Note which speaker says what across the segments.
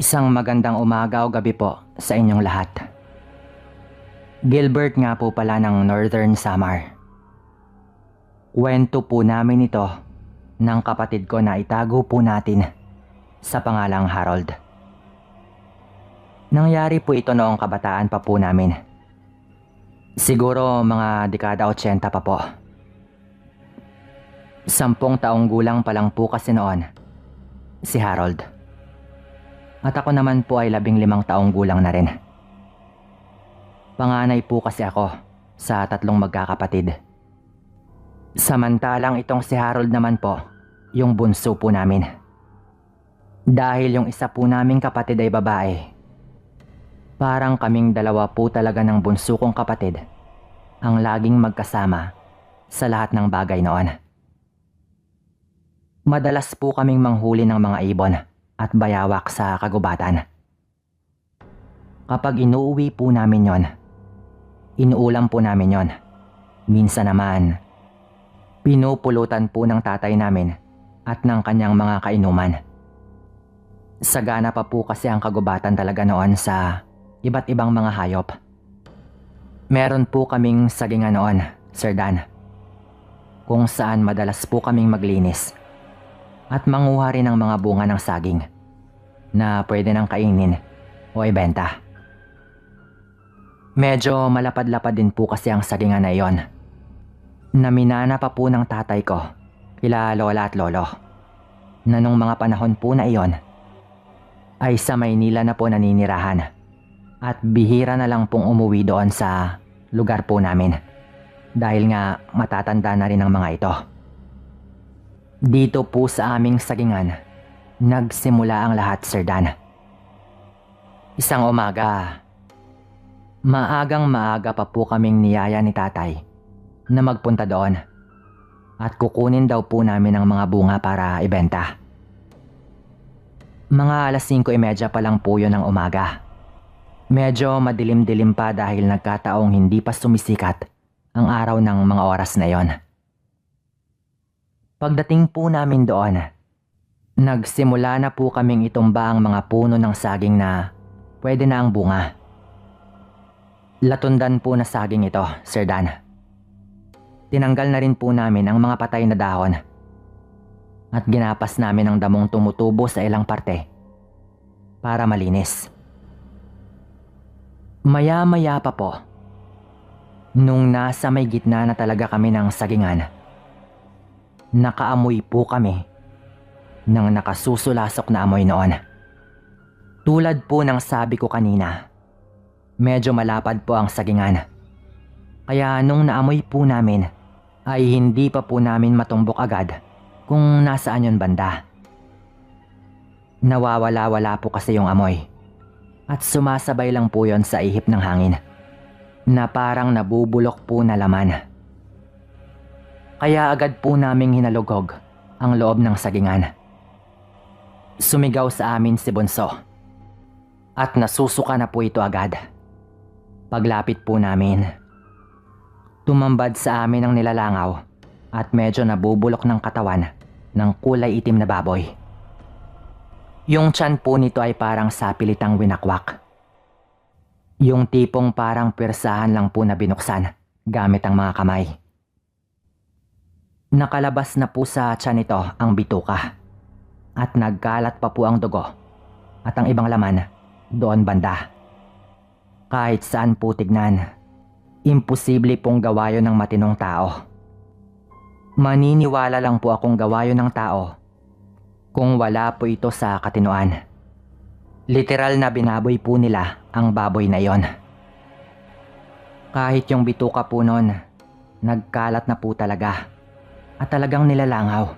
Speaker 1: Isang magandang umaga o gabi po sa inyong lahat. Gilbert nga po pala ng Northern Samar. Kwento po namin ito ng kapatid ko na itago po natin sa pangalang Harold. Nangyari po ito noong kabataan pa po namin. Siguro mga dekada 80 pa po. 10 taong gulang pa lang po kasi noon si Harold. At ako naman po ay 15 taong gulang na rin. Panganay po kasi ako sa 3 magkakapatid. Samantalang itong si Harold naman po, yung bunso po namin. Dahil yung isa po naming kapatid ay babae, parang kaming dalawa po talaga ng bunso kong kapatid ang laging magkasama sa lahat ng bagay noon. Madalas po kaming manghuli ng mga ibon at bayawak sa kagubatan. Kapag inuuwi po namin yon, inuulam po namin yon. Minsan naman, pinupulutan po ng tatay namin at ng kanyang mga kainuman. Sagana pa po kasi ang kagubatan talaga noon sa iba't ibang mga hayop. Meron po kaming sagingan noon, Sir Dan, kung saan madalas po kaming maglinis at manguha rin ng mga bunga ng saging na pwede nang kainin o ibenta. Medyo malapad-lapad din po kasi ang sagingan na iyon, na minana pa po ng tatay ko kila lola at lolo, na nung mga panahon po na iyon ay sa Maynila na po naninirahan at bihira na lang pong umuwi doon sa lugar po namin dahil nga matatanda na rin ang mga ito. Dito po sa aming sagingan nagsimula ang lahat, Sir Dan. Isang umaga, maagang maaga pa po kaming niyaya ni tatay na magpunta doon at kukunin daw po namin ang mga bunga para ibenta. Mga 5:30 pa lang po yun ng umaga. Medyo madilim-dilim pa dahil nagkataong hindi pa sumisikat ang araw ng mga oras na yon. Pagdating po namin doon, nagsimula na po kaming itumba ang mga puno ng saging na pwede na ang bunga. Latundan po na saging ito, Sir Dan. Tinanggal na rin po namin ang mga patay na dahon at ginapas namin ang damong tumutubo sa ilang parte para malinis. Maya-maya pa po, nung nasa may gitna na talaga kami ng sagingan, nakaamoy po kami ng nakasusulasok na amoy noon. Tulad po ng sabi ko kanina, medyo malapad po ang sagingan. Kaya nung naamoy po namin ay hindi pa po namin matumbok agad kung nasaan yon banda. Nawawala-wala po kasi yung amoy at sumasabay lang po yon sa ihip ng hangin na parang nabubulok po na laman. Kaya agad po naming hinalugog ang loob ng sagingan. Sumigaw sa amin si Bunso at nasusuka na po ito agad. Paglapit po namin, tumambad sa amin ang nilalangaw at medyo nabubulok ng katawan ng kulay itim na baboy. Yung tiyan po nito ay parang sapilitang winakwak. Yung tipong parang pirsahan lang po na binuksan gamit ang mga kamay. Nakalabas na po sa tiyan nito ang bituka at nagkalat pa po ang dugo at ang ibang laman doon banda. Kahit saan po tignan, imposible pong gawa yun ng matinong tao. Maniniwala lang po akong gawa yun ng tao kung wala po ito sa katinoan. Literal na binaboy po nila ang baboy na yon. Kahit yung bituka po nun, nagkalat na po talaga at talagang nilalangaw.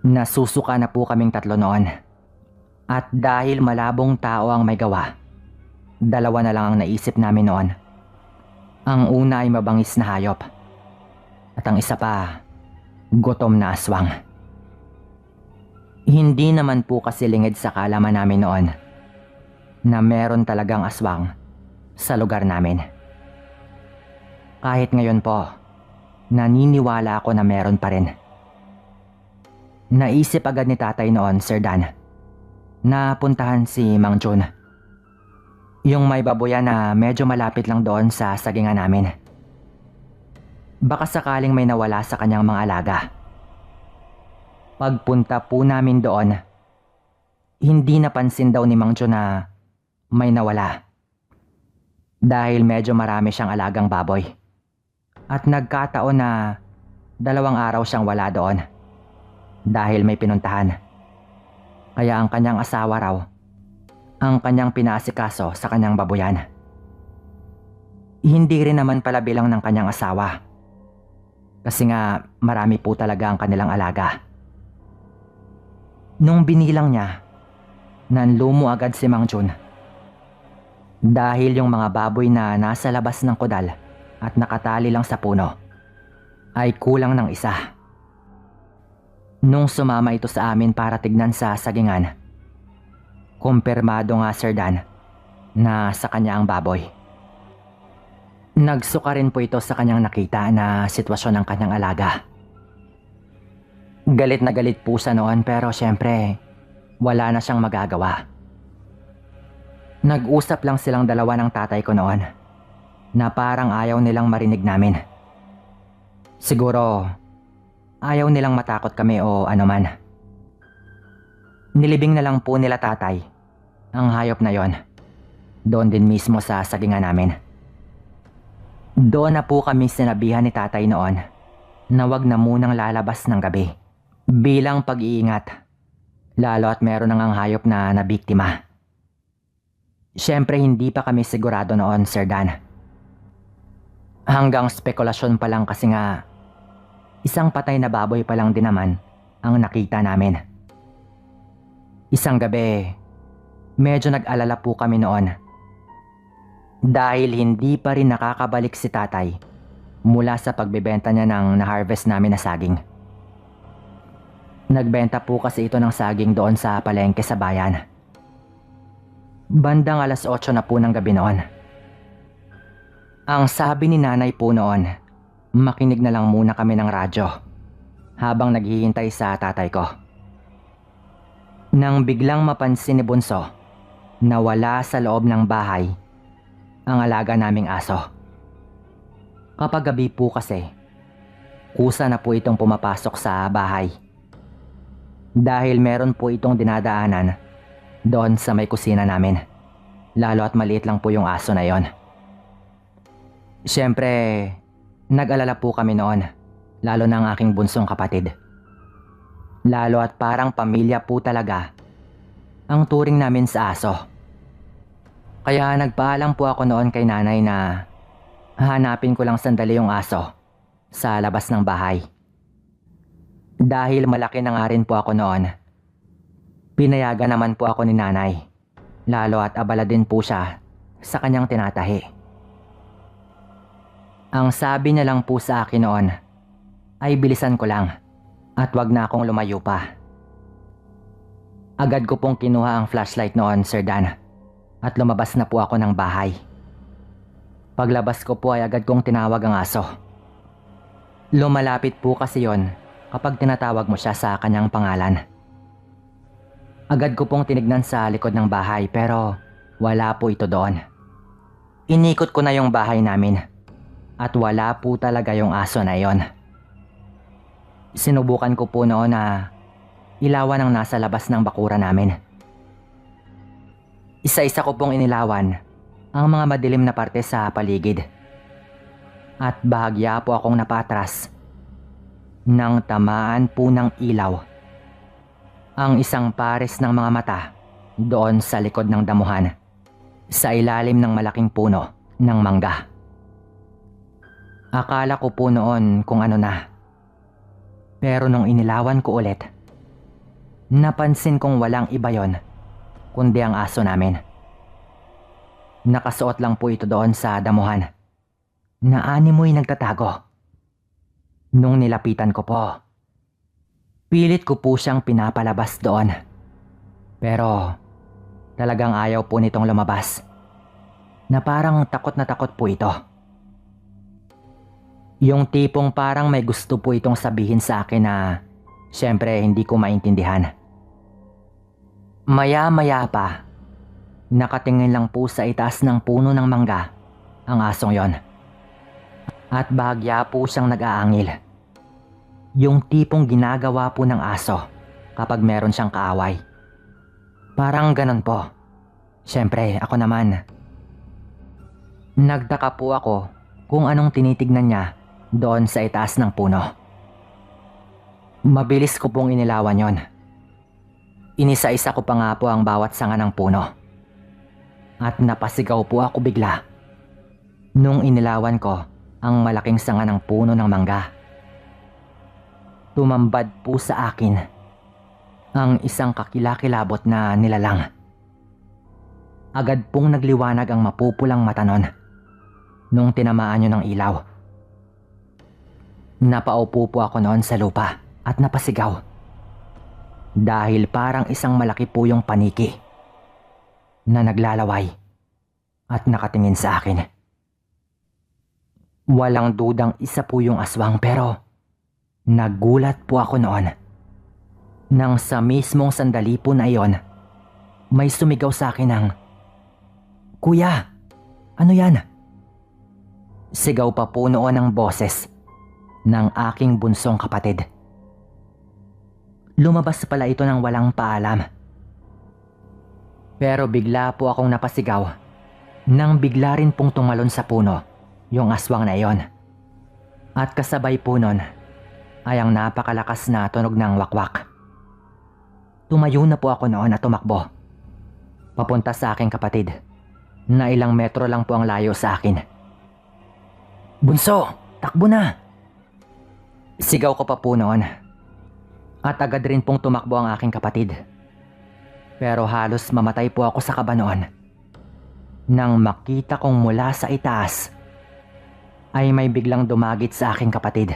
Speaker 1: Nasusuka na po kaming 3 noon. At dahil malabong tao ang may gawa, 2 na lang ang naisip namin noon. Ang una ay mabangis na hayop at ang isa pa, gutom na aswang. Hindi naman po kasi lingid sa kaalaman namin noon na meron talagang aswang sa lugar namin. Kahit ngayon po, naniniwala ako na meron pa rin. Naisip agad ni tatay noon, Sir Dan, na puntahan si Mang Jun. Yung may baboyan na medyo malapit lang doon sa sagingan namin. Baka sakaling may nawala sa kanyang mga alaga. Pagpunta po namin doon, hindi napansin daw ni Mang Jun na may nawala. Dahil medyo marami siyang alagang baboy. At nagkataon na 2 araw siyang wala doon. Dahil may pinuntahan. Kaya ang kanyang asawa raw ang kanyang pinaasikaso sa kanyang baboyan. Hindi rin naman pala bilang ng kanyang asawa. Kasi nga marami po talaga ang kanilang alaga. Nung binilang niya, nanlumo agad si Mang Jun. Dahil yung mga baboy na nasa labas ng kudal at nakatali lang sa puno ay kulang ng isa. Nung sumama ito sa amin para tignan sa sagingan, kumpirmado nga Sir Dan na sa kanya ang baboy. Nagsuka rin po ito sa kanyang nakita na sitwasyon ng kanyang alaga. Galit na galit po siya noon pero syempre wala na siyang magagawa. Nag-usap lang silang dalawa ng tatay ko noon na parang ayaw nilang marinig namin. Siguro ayaw nilang matakot kami o anuman. Nilibing na lang po nila tatay ang hayop na yon. Doon din mismo sa sagingan namin. Doon na po kami sinabihan ni tatay noon na wag na munang lalabas ng gabi bilang pag-iingat. Lalo at meron nang hayop na nabiktima. Siyempre hindi pa kami sigurado noon, Sir Dan. Hanggang spekulasyon pa lang kasi nga isang patay na baboy pa lang din naman ang nakita namin. Isang gabi, medyo nag-alala po kami noon. Dahil hindi pa rin nakakabalik si tatay mula sa pagbebenta niya ng na-harvest namin na saging. Nagbenta po kasi ito ng saging doon sa palengke sa bayan. Bandang 8:00 na po ng gabi noon. Ang sabi ni nanay po noon, makinig na lang muna kami ng radyo habang naghihintay sa tatay ko. Nang biglang mapansin ni Bunso na wala sa loob ng bahay ang alaga naming aso. Kapag gabi po kasi, kusa na po itong pumapasok sa bahay. Dahil meron po itong dinadaanan doon sa may kusina namin. Lalo at maliit lang po yung aso na yon. Siyempre, nag-alala po kami noon, lalo na ang aking bunsong kapatid. Lalo at parang pamilya po talaga ang turing namin sa aso. Kaya nagpaalam po ako noon kay nanay na hahanapin ko lang sandali yung aso sa labas ng bahay. Dahil malaki na nga rin po ako noon, pinayagan naman po ako ni nanay, lalo at abala din po siya sa kanyang tinatahi. Ang sabi niya lang po sa akin noon ay bilisan ko lang at wag na akong lumayo pa. Agad ko pong kinuha ang flashlight noon, Sir Dan, at lumabas na po ako ng bahay. Paglabas ko po ay agad kong tinawag ang aso. Lumalapit po kasi yon kapag tinatawag mo siya sa kanyang pangalan. Agad ko pong tinignan sa likod ng bahay pero wala po ito doon. Inikot ko na yung bahay namin at wala po talaga yung aso na yon. Sinubukan ko po noon na ilawan ang nasa labas ng bakuran namin. Isa-isa ko pong inilawan ang mga madilim na parte sa paligid. At bahagya po akong napatras nang tamaan po ng ilaw ang isang pares ng mga mata doon sa likod ng damuhan sa ilalim ng malaking puno ng mangga. Akala ko po noon kung ano na. Pero nung inilawan ko ulit, napansin kong walang iba yon kundi ang aso namin. Nakasuot lang po ito doon sa damuhan na animoy nagtatago. Nung nilapitan ko po, pilit ko po siyang pinapalabas doon. Pero talagang ayaw po nitong lumabas, na parang takot na takot po ito. Yung tipong parang may gusto po itong sabihin sa akin na siyempre hindi ko maintindihan. Maya-maya pa, nakatingin lang po sa itaas ng puno ng mangga ang asong yon. At bahagya po siyang nag-aangil. Yung tipong ginagawa po ng aso kapag meron siyang kaaway. Parang ganon po. Siyempre, ako naman. Nagtaka po ako kung anong tinitignan niya doon sa itaas ng puno. Mabilis ko pong inilawan yon. Inisa-isa ko pa nga po ang bawat sanga ng puno. At napasigaw po ako bigla nung inilawan ko ang malaking sanga ng puno ng mangga. Tumambad po sa akin ang isang kakilakilabot na nilalang. Agad pong nagliwanag ang mapupulang mata nun nung tinamaan yun ng ilaw. Napaupo po ako noon sa lupa at napasigaw. Dahil parang isang malaki po yung paniki na naglalaway at nakatingin sa akin. Walang dudang isa po yung aswang, pero nagulat po ako noon nang sa mismong sandali po na iyon may sumigaw sa akin ng, "Kuya, ano yan?" Sigaw pa po noon ang boses ng aking bunsong kapatid. Lumabas pala ito ng walang paalam. Pero bigla po akong napasigaw nang bigla rin pong tumalon sa puno yung aswang na iyon. At kasabay po nun ay ang napakalakas na tunog ng wakwak. Tumayo na po ako noon at tumakbo papunta sa aking kapatid na ilang metro lang po ang layo sa akin. "Bunso, takbo na!" Sigaw ko pa po noon. At agad rin pong tumakbo ang aking kapatid. Pero halos mamatay po ako sa kaba noon nang makita kong mula sa itaas ay may biglang dumagit sa aking kapatid.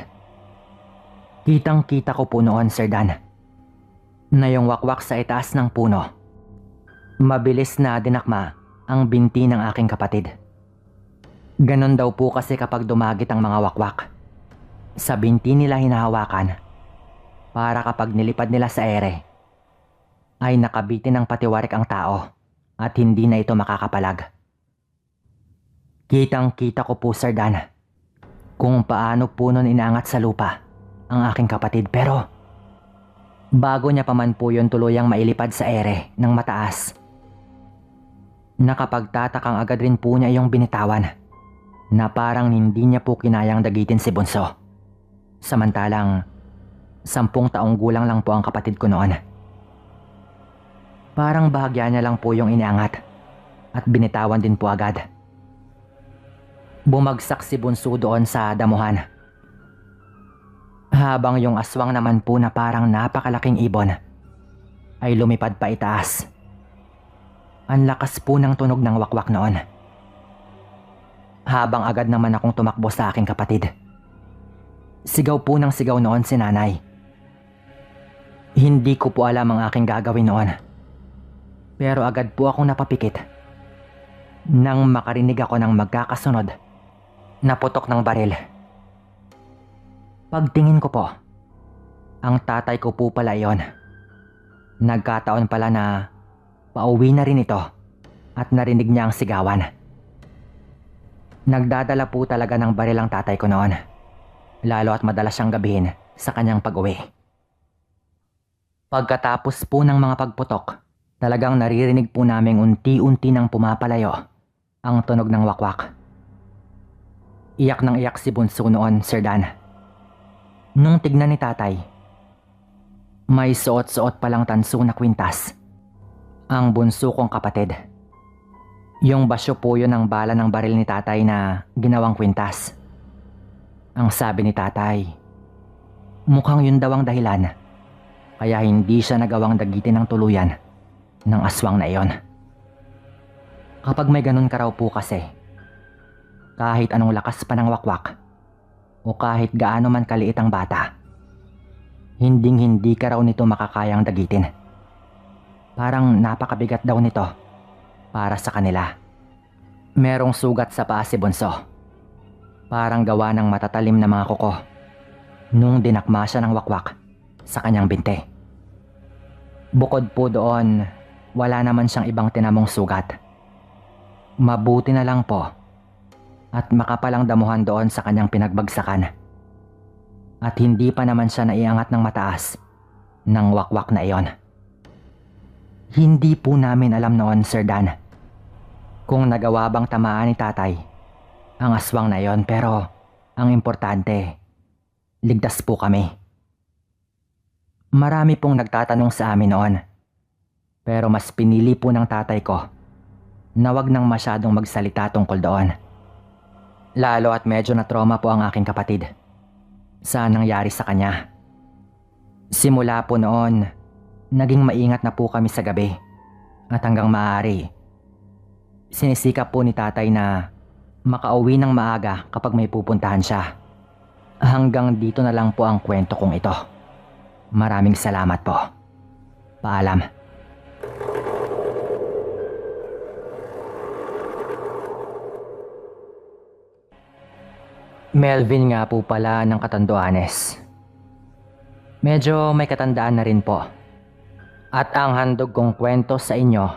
Speaker 1: Kitang-kita ko po noon, Sir Dan, na yung wakwak sa itaas ng puno, mabilis na dinakma ang binti ng aking kapatid. Ganon daw po kasi kapag dumagit ang mga wakwak. Sa binti nila hinahawakan para kapag nilipad nila sa ere ay nakabitin ng patiwarik ang tao at hindi na ito makakapalag. Kitang-kita ko po, Sir Dan, kung paano po nun inangat sa lupa ang aking kapatid, pero bago niya pa man po yun tuluyang mailipad sa ere ng mataas, nakapagtatakang agad rin po niya yung binitawan na parang hindi niya po kinayang dagitin si Bunso. Samantalang 10 taong gulang lang po ang kapatid ko noon. Parang bahagya niya lang po yung iniangat at binitawan din po agad. Bumagsak si Bunso doon sa damuhan. Habang yung aswang naman po na parang napakalaking ibon ay lumipad pa itaas. Ang lakas po ng tunog ng wakwak noon. Habang agad naman akong tumakbo sa aking kapatid. Sigaw po ng sigaw noon si nanay. Hindi ko po alam ang aking gagawin noon. Pero agad po akong napapikit nang makarinig ako ng magkakasunod na putok ng baril. Pagtingin ko po, ang tatay ko po pala yon. Nagkataon pala na pauwi na rin ito at narinig niya ang sigawan. Nagdadala po talaga ng baril ang tatay ko noon, lalo at madalas siyang gabihin sa kanyang pag-uwi. Pagkatapos po ng mga pagputok, talagang naririnig po naming unti-unti nang pumapalayo ang tunog ng wakwak. Iyak nang iyak si Bunso noon, Sir Dan. Nung tignan ni tatay, may suot-suot palang tanso na kwintas ang bunso kong kapatid. Yung basyo po yun ng bala ng baril ni tatay na ginawang kwintas. Ang sabi ni tatay, mukhang yun daw ang dahilan kaya hindi siya nagawang dagitin ng tuluyan ng aswang na iyon. Kapag may ganun ka raw po kasi, kahit anong lakas pa ng wakwak o kahit gaano man kaliit ang bata, hinding-hindi ka raw nito makakayang dagitin. Parang napakabigat daw nito para sa kanila. Merong sugat sa paa si Bunso. Parang gawa ng matatalim na mga kuko nung dinakma siya ng wakwak sa kanyang binte. Bukod po doon, wala naman siyang ibang tinamong sugat. Mabuti na lang po at makapalang damuhan doon sa kanyang pinagbagsakan. At hindi pa naman siya naiangat ng mataas ng wakwak na iyon. Hindi po namin alam noon, Sir Dan, kung nagawa bang tamaan ni tatay ang aswang na iyon, pero ang importante, ligtas po kami. Marami pong nagtatanong sa amin noon, pero mas pinili po ng tatay ko na wag nang masyadong magsalita tungkol doon. Lalo at medyo na trauma po ang aking kapatid sa nangyari sa kanya. Simula po noon, naging maingat na po kami sa gabi at hanggang maaari, sinisikap po ni tatay na makauwi ng maaga kapag may pupuntahan siya. Hanggang dito na lang po ang kwento kong ito. Maraming salamat po. Paalam. Melvin nga po pala ng Catanduanes. Medyo may katandaan na rin po. At ang handog kong kwento sa inyo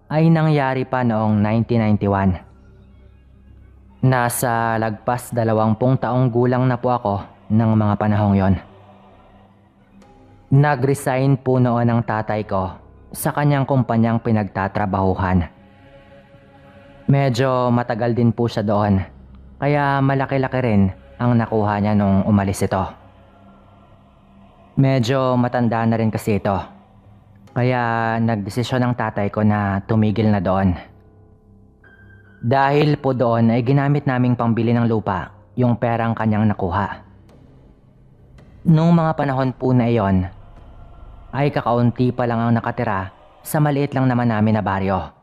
Speaker 1: ay nangyari pa noong 1991. Nasa lagpas 20 taong gulang na po ako ng mga panahong yon. Nag-resign po noon ang tatay ko sa kanyang kumpanyang pinagtatrabahuhan. Medyo matagal din po siya doon, kaya malaki-laki rin ang nakuha niya nung umalis ito. Medyo matanda na rin kasi ito, kaya nagdesisyon ang tatay ko na tumigil na doon. Dahil po doon ay ginamit naming pambili ng lupa yung perang kanyang nakuha. Nung mga panahon po na iyon, ay kakaunti pa lang ang nakatira sa maliit lang naman namin na baryo.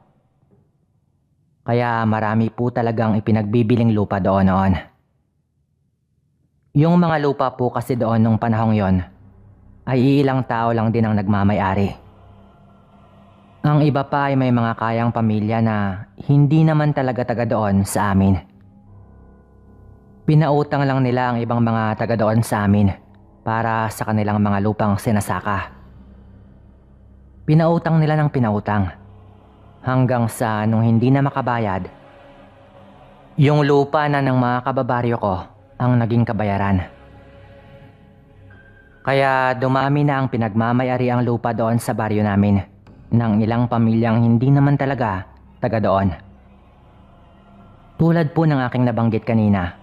Speaker 1: Kaya marami po talagang ipinagbibiling lupa doon noon. Yung mga lupa po kasi doon nung panahong yon ay ilang tao lang din ang nagmamay-ari. Ang iba pa ay may mga kayang pamilya na hindi naman talaga taga doon sa amin. Pinautang lang nila ang ibang mga taga doon sa amin para sa kanilang mga lupang sinasaka. Pinautang nila ng pinautang hanggang sa nung hindi na makabayad, yung lupa na ng mga kababaryo ko ang naging kabayaran. Kaya dumami na ang pinagmamayari ang lupa doon sa baryo namin ng ilang pamilyang hindi naman talaga taga doon. Tulad po ng aking nabanggit kanina,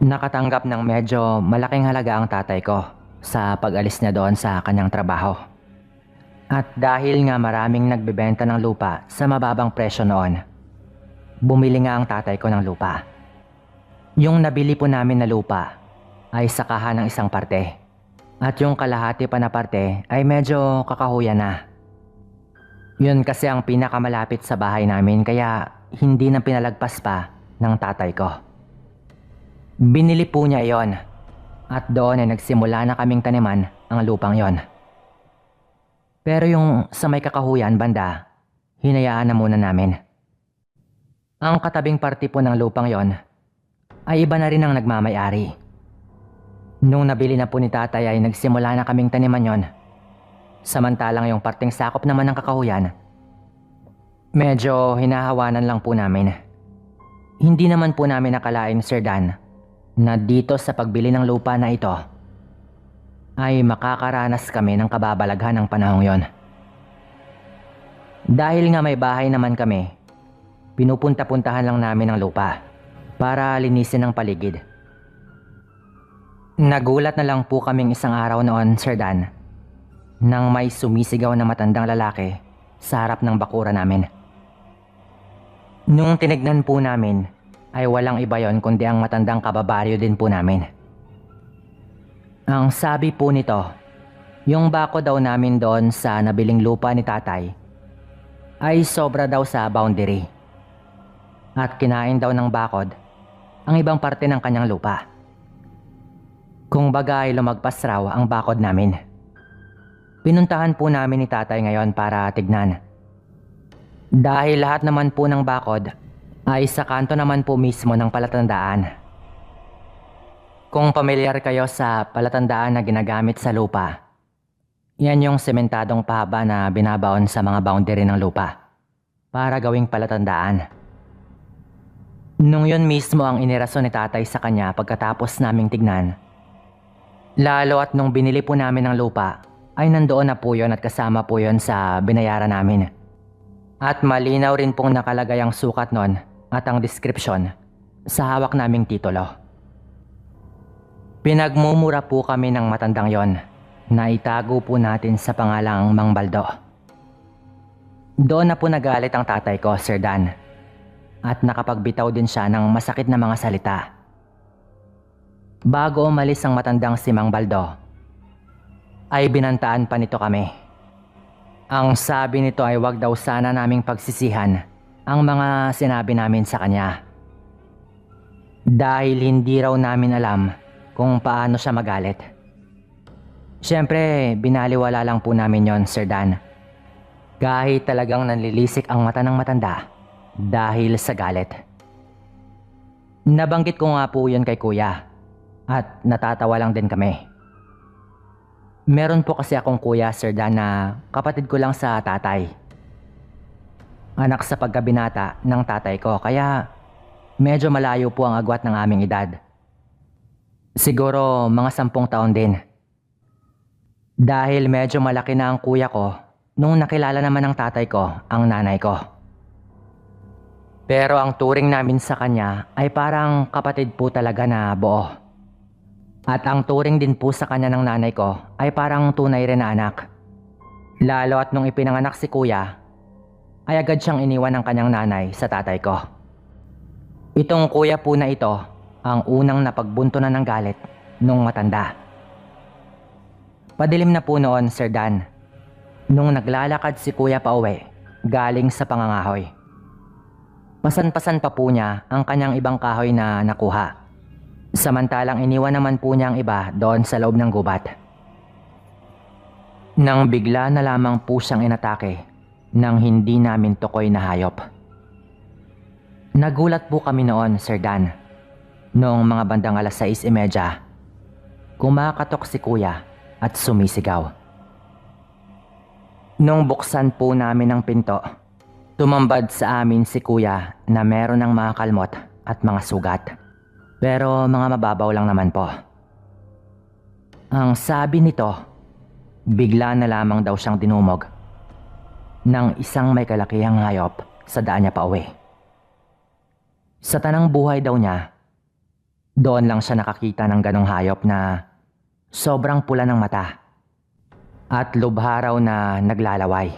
Speaker 1: nakatanggap ng medyo malaking halaga ang tatay ko sa pag-alis niya doon sa kanyang trabaho. At dahil nga maraming nagbebenta ng lupa sa mababang presyo noon, bumili nga ang tatay ko ng lupa. Yung nabili po namin na lupa ay sakahan ng isang parte. At yung kalahati pa na parte ay medyo kakahuyan na. Yun kasi ang pinakamalapit sa bahay namin, kaya hindi na pinalagpas pa ng tatay ko. Binili po niya iyon at doon ay nagsimula na kaming taniman ang lupang yon. Pero yung sa may kakahuyan banda, hinayaan na muna namin. Ang katabing parte po ng lupang yon ay iba na rin ang nagmamay-ari. Nung nabili na po ni tatay ay nagsimula na kaming taniman yon. Samantalang yung parteng sakop naman ng kakahuyan, medyo hinahawanan lang po namin. Hindi naman po namin nakalain, Sir Dan, na dito sa pagbili ng lupa na ito ay makakaranas kami ng kababalaghan ng panahong yon. Dahil nga may bahay naman kami, pinupunta-puntahan lang namin ang lupa para linisin ang paligid. Nagulat na lang po kaming isang araw noon, Sir Dan, nang may sumisigaw na matandang lalaki sa harap ng bakura namin. Nung tinignan po namin, ay walang iba yon kundi ang matandang kababaryo din po namin. Ang sabi po nito, yung bako daw namin doon sa nabiling lupa ni tatay ay sobra daw sa boundary. At kinain daw ng bakod ang ibang parte ng kanyang lupa. Kung baga ay lumagpas raw ang bakod namin. Pinuntahan po namin ni tatay ngayon para tignan. Dahil lahat naman po ng bakod ay sa kanto naman po mismo ng palatandaan. Kung pamilyar kayo sa palatandaan na ginagamit sa lupa, Yan yung sementadong pahaba na binabaon sa mga boundary ng lupa para gawing palatandaan. Nung yun mismo ang inirason ni tatay sa kanya pagkatapos naming tignan. Lalo at nung binili po namin ng lupa, ay nandoon na po yun at kasama po yun sa binayaran namin. At malinaw rin pong nakalagay ang sukat nun at ang description sa hawak naming titulo. Pinagmumura po kami ng matandang yon na itago po natin sa pangalang Mang Baldo. Doon na po nagalit ang tatay ko, Sir Dan, at nakapagbitaw din siya ng masakit na mga salita. Bago umalis ang matandang si Mang Baldo, ay binantaan pa nito kami. Ang sabi nito ay wag daw sana naming pagsisihan ang mga sinabi namin sa kanya. Dahil hindi raw namin alam kung paano siya magalit. Siyempre, binaliwala lang po namin yon, Sir Dan. Kahit talagang nanlilisik ang mata ng matanda dahil sa galit. Nabanggit ko nga po yun kay kuya at natatawa lang din kami. Meron po kasi akong kuya, Sir Dan, na kapatid ko lang sa tatay. Anak sa pagkabinata ng tatay ko, kaya medyo malayo po ang agwat ng aming edad. Siguro mga 10 taon din. Dahil medyo malaki na ang kuya ko nung nakilala naman ng tatay ko ang nanay ko. Pero ang turing namin sa kanya ay parang kapatid po talaga na buo. At ang turing din po sa kanya ng nanay ko ay parang tunay rin na anak. Lalo at nung ipinanganak si kuya, ay agad siyang iniwan ng kanyang nanay sa tatay ko. Itong kuya po na ito ang unang napagbuntunan ng galit nung matanda. Padilim na po noon, Sir Dan, nung naglalakad si kuya pa uwi galing sa pangangahoy. Pasan-pasan pa po niya ang kanyang ibang kahoy na nakuha. Samantalang iniwan naman po niya ang iba doon sa loob ng gubat. Nang bigla na lamang po siyang inatake ng hindi namin tukoy na hayop. Nagulat po kami noon, Sir Dan. Noong mga bandang 6:30, kumakatok si kuya at sumisigaw. Nung buksan po namin ang pinto, tumambad sa amin si kuya na meron ng mga kalmot at mga sugat. Pero mga mababaw lang naman po. Ang sabi nito, bigla na lamang daw siyang dinumog ng isang may kalakihang hayop sa daan niya pa uwi. Sa tanang buhay daw niya, doon lang siya nakakita ng ganong hayop na sobrang pula ng mata at lubha raw na naglalaway.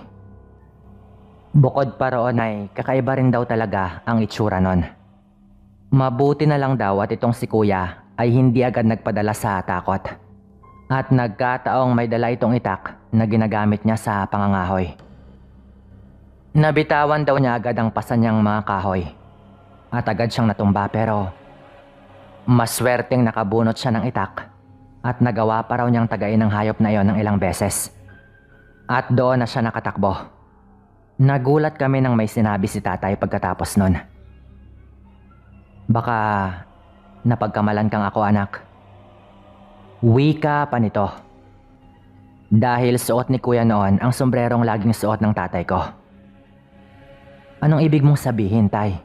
Speaker 1: Bukod pa roon ay kakaiba rin daw talaga ang itsura nun. Mabuti na lang daw at itong si kuya ay hindi agad nagpadala sa takot. At nagkataong may dala itong itak na ginagamit niya sa pangangahoy. Nabitawan daw niya agad ang pasan niyang mga kahoy. At agad siyang natumba pero maswerteng nakabunot siya ng itak at nagawa pa raw niyang tagain ng hayop na iyon ng ilang beses. At doon na siya nakatakbo. Nagulat kami nang may sinabi si tatay pagkatapos nun. Baka napagkamalan kang ako, anak. Wika pa nito. Dahil suot ni kuya noon ang sombrerong laging suot ng tatay ko. Anong ibig mong sabihin, tay?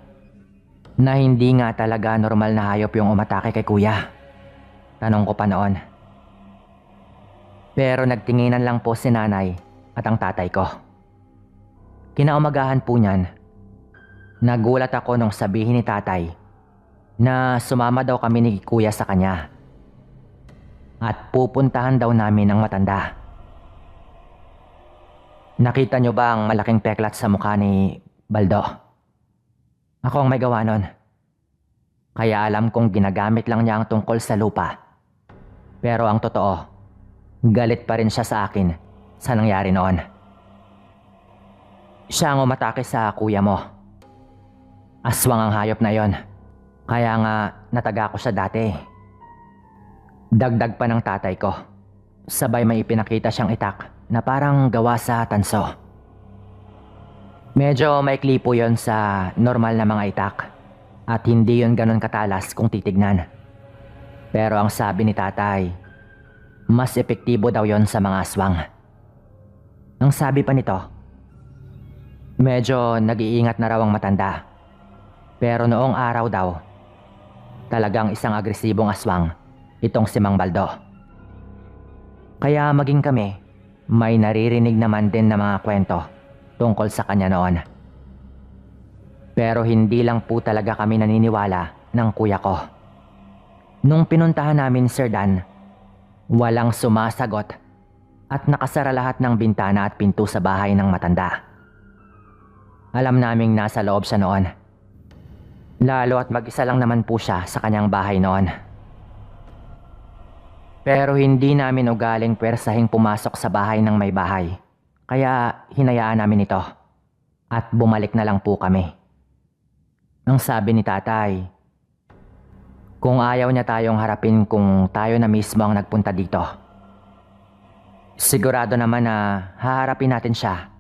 Speaker 1: Na hindi nga talaga normal na hayop yung umatake kay kuya? Tanong ko pa noon. Pero nagtinginan lang po si nanay at ang tatay ko. Kinaumagahan po niyan, nagulat ako nung sabihin ni tatay na sumama daw kami ni kuya sa kanya at pupuntahan daw namin ang matanda. Nakita niyo ba ang malaking peklat sa mukha ni Baldo? Ako ang may gawa nun. Kaya alam kong ginagamit lang niya ang tungkol sa lupa. Pero ang totoo, galit pa rin siya sa akin sa nangyari noon. Siya ang umatake sa kuya mo. Aswang ang hayop na yon. Kaya nga nataga ko siya dati. Dagdag pa ng tatay ko. Sabay may ipinakita siyang itak na parang gawa sa tanso. Medyo maikli po yon sa normal na mga itak. At hindi yon ganun katalas kung titignan. Pero ang sabi ni tatay, mas epektibo daw yon sa mga aswang. Ang sabi pa nito, medyo nag-iingat na raw ang matanda. Pero noong araw daw, talagang isang agresibong aswang itong si Mang Baldo. Kaya maging kami, may naririnig naman din na mga kwento tungkol sa kanya noon. Pero hindi lang po talaga kami naniniwala ng kuya ko. Nung pinuntahan namin Sir Dan, walang sumasagot at nakasara lahat ng bintana at pinto sa bahay ng matanda. Alam naming nasa loob siya noon. Lalo at mag-isa lang naman po siya sa kanyang bahay noon. Pero hindi namin ugaling pwersahing pumasok sa bahay ng may bahay. Kaya hinayaan namin ito. At bumalik na lang po kami. Ang sabi ni tatay, kung ayaw niya tayong harapin kung tayo na mismo ang nagpunta dito, sigurado naman na haharapin natin siya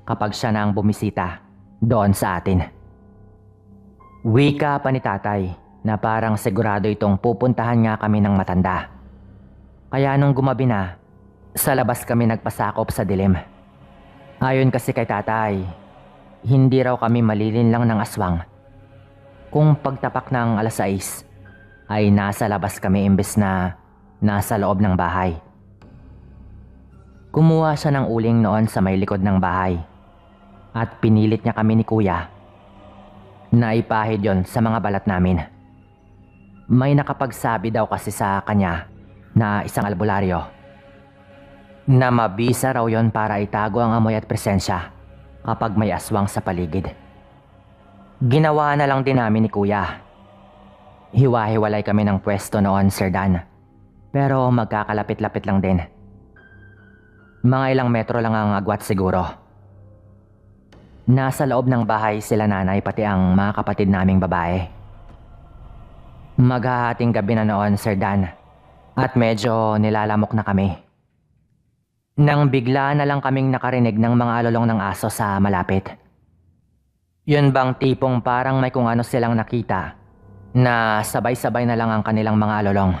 Speaker 1: kapag siya na ang bumisita doon sa atin. Wika pa ni tatay na parang sigurado itong pupuntahan nga kami ng matanda. Kaya nung gumabi na, sa labas kami nagpasakop sa dilim. Ayon kasi kay tatay, hindi raw kami malilinlang ng aswang. Kung pagtapak ng 6:00 ay nasa labas kami imbes na nasa loob ng bahay. Kumuha siya ng uling noon sa may likod ng bahay at pinilit niya kami ni kuya na ipahid yon sa mga balat namin. May nakapagsabi daw kasi sa kanya na isang albularyo na mabisa raw yon para itago ang amoy at presensya kapag may aswang sa paligid. Ginawa na lang din namin ni kuya. Hiwa-hiwalay kami ng pwesto noon, Sir Dan. Pero magkakalapit-lapit lang din. Mga ilang metro lang ang agwat siguro. Nasa loob ng bahay sila nanay pati ang mga kapatid naming babae. Maghahating gabi na noon, Sir Dan. At medyo nilalamok na kami. Nang bigla na lang kaming nakarinig ng mga alulong ng aso sa malapit. Yun bang tipong parang may kung ano silang nakita na sabay-sabay na lang ang kanilang mga alulong.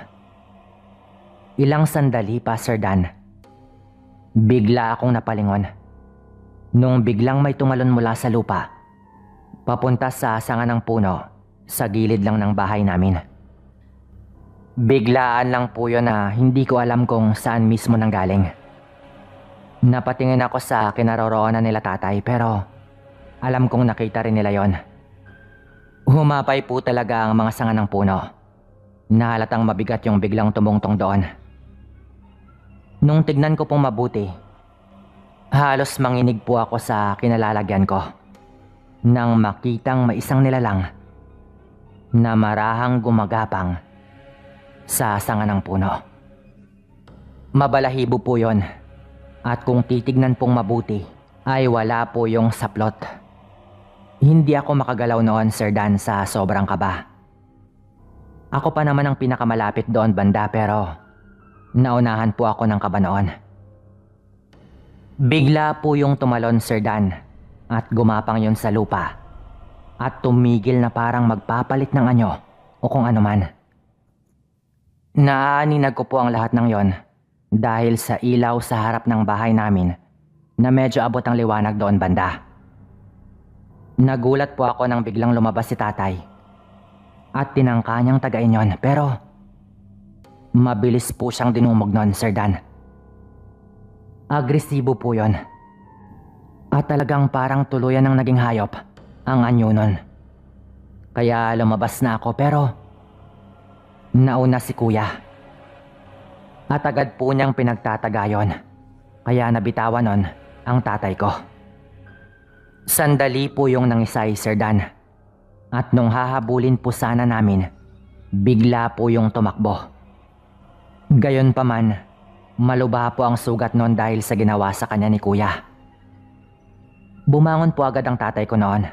Speaker 1: Ilang sandali pa, Sir Dan. Bigla akong napalingon. Nung biglang may tumalon mula sa lupa, papunta sa sanga ng puno, sa gilid lang ng bahay namin. Biglaan lang po yun na hindi ko alam kung saan mismo nanggaling. Napatingin ako sa kinaroroonan nila tatay pero alam kong nakita rin nila yon. Humapay po talaga ang mga sanga ng puno. Nahalatang mabigat yung biglang tumungtong doon. Nung tignan ko pong mabuti, halos manginig po ako sa kinalalagyan ko nang makitang may isang nilalang na marahang gumagapang sa sanga ng puno. Mabalahibo po yon at kung titignan pong mabuti ay wala po yung saplot. Hindi ako makagalaw noon, Sir Dan, sa sobrang kaba. Ako pa naman ang pinakamalapit doon banda pero naunahan po ako ng kaba noon. Bigla po yung tumalon, Sir Dan, at gumapang yun sa lupa at tumigil na parang magpapalit ng anyo o kung ano man. Naaninag ko po ang lahat ng yon dahil sa ilaw sa harap ng bahay namin na medyo abot ang liwanag doon banda. Nagulat po ako nang biglang lumabas si tatay at tinangka niyang tagain yon pero mabilis po siyang dinumog noon, Sir Dan. Agresibo po yon at talagang parang tuluyan ng naging hayop ang anyo nun. Kaya lumabas na ako pero nauna si kuya at agad po niyang pinagtataga yon kaya nabitawan nun ang tatay ko. Sandali po yung nangisay, Sir Dan. At nung hahabulin po sana namin, bigla po yung tumakbo. Gayon pa man, malubha po ang sugat noon dahil sa ginawa sa kanya ni kuya. Bumangon po agad ang tatay ko noon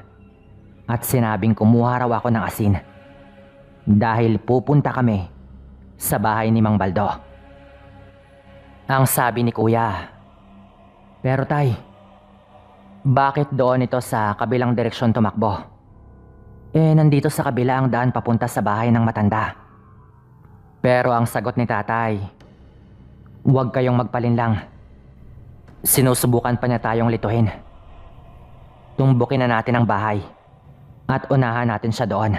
Speaker 1: at sinabing kumuha raw ako ng asin dahil pupunta kami sa bahay ni Mang Baldo. Ang sabi ni kuya, pero tay, bakit doon ito sa kabilang direksyon tumakbo? Nandito sa kabila ang daan papunta sa bahay ng matanda. Pero ang sagot ni tatay, huwag kayong magpalinlang. Sinusubukan pa niya tayong lituhin. Tumbukin na natin ang bahay at unahan natin siya doon.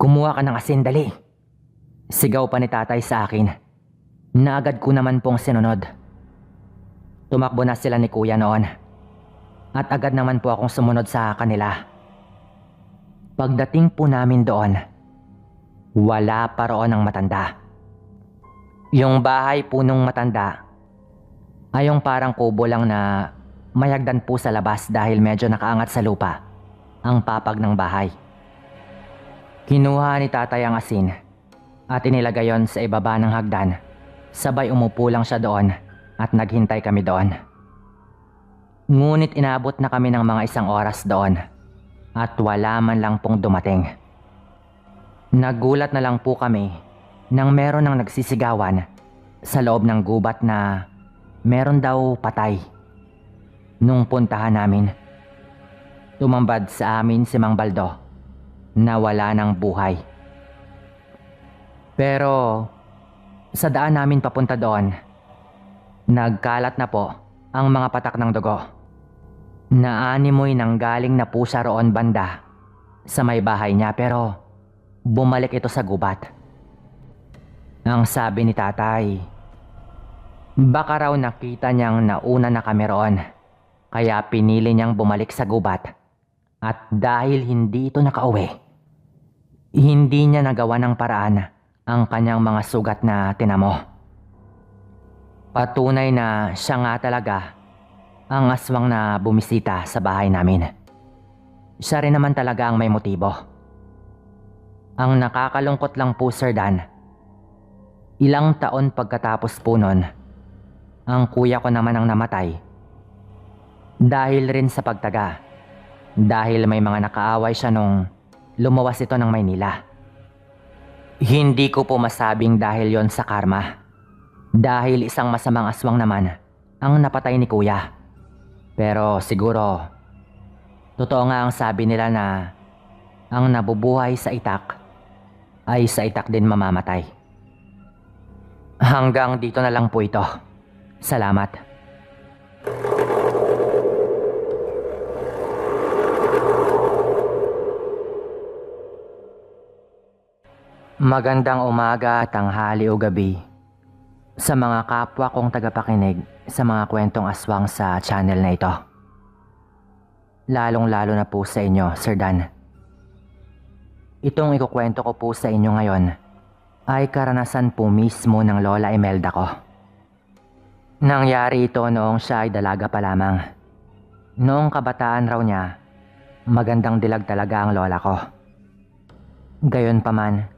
Speaker 1: Kumuha ka ng asin, dali. Sigaw pa ni tatay sa akin na agad ko naman pong sinunod. Tumakbo na sila ni kuya noon at agad naman po akong sumunod sa kanila. Pagdating po namin doon, wala pa roon ang matanda. Yung bahay po nung matanda ay yung parang kubo lang na may hagdan po sa labas dahil medyo nakaangat sa lupa ang papag ng bahay. Kinuha ni tatay ang asin at inilagay yon sa ibaba ng hagdan. Sabay umupo lang siya doon at naghintay kami doon. Ngunit inabot na kami ng mga 1 oras doon at wala man lang pong dumating. Nagulat na lang po kami nang meron ng nagsisigawan sa loob ng gubat na meron daw patay. Nung puntahan namin, tumambad sa amin si Mang Baldo na wala ng buhay. Pero sa daan namin papunta doon, nagkalat na po ang mga patak ng dugo. Naanimoy nang galing na po siya roon banda sa may bahay niya pero bumalik ito sa gubat. Ang sabi ni tatay, baka raw nakita niyang nauna na kami roon kaya pinili niyang bumalik sa gubat at dahil hindi ito nakauwi, hindi niya nagawa ng paraan ang kanyang mga sugat na tinamo. Patunay na siya nga talaga ang aswang na bumisita sa bahay namin. Siya rin naman talaga ang may motibo. Ang nakakalungkot lang po, Sir Dan, ilang taon pagkatapos po nun, ang kuya ko naman ang namatay. Dahil rin sa pagtaga. Dahil may mga nakaaway siya nung lumawas ito ng Maynila. Hindi ko po masabing dahil yon sa karma. Dahil isang masamang aswang naman ang napatay ni kuya. Pero siguro, totoo nga ang sabi nila na ang nabubuhay sa itak ay sa itak din mamamatay. Hanggang dito na lang po ito. Salamat. Magandang umaga, tanghali o gabi sa mga kapwa kong tagapakinig sa mga kwentong aswang sa channel na ito. Lalong-lalo na po sa inyo, Sir Dan. Itong ikukwento ko po sa inyo ngayon ay karanasan po mismo ng Lola Imelda ko. Nangyari ito noong siya ay dalaga pa lamang. Noong kabataan raw niya, magandang dilag talaga ang lola ko. Gayon pa man,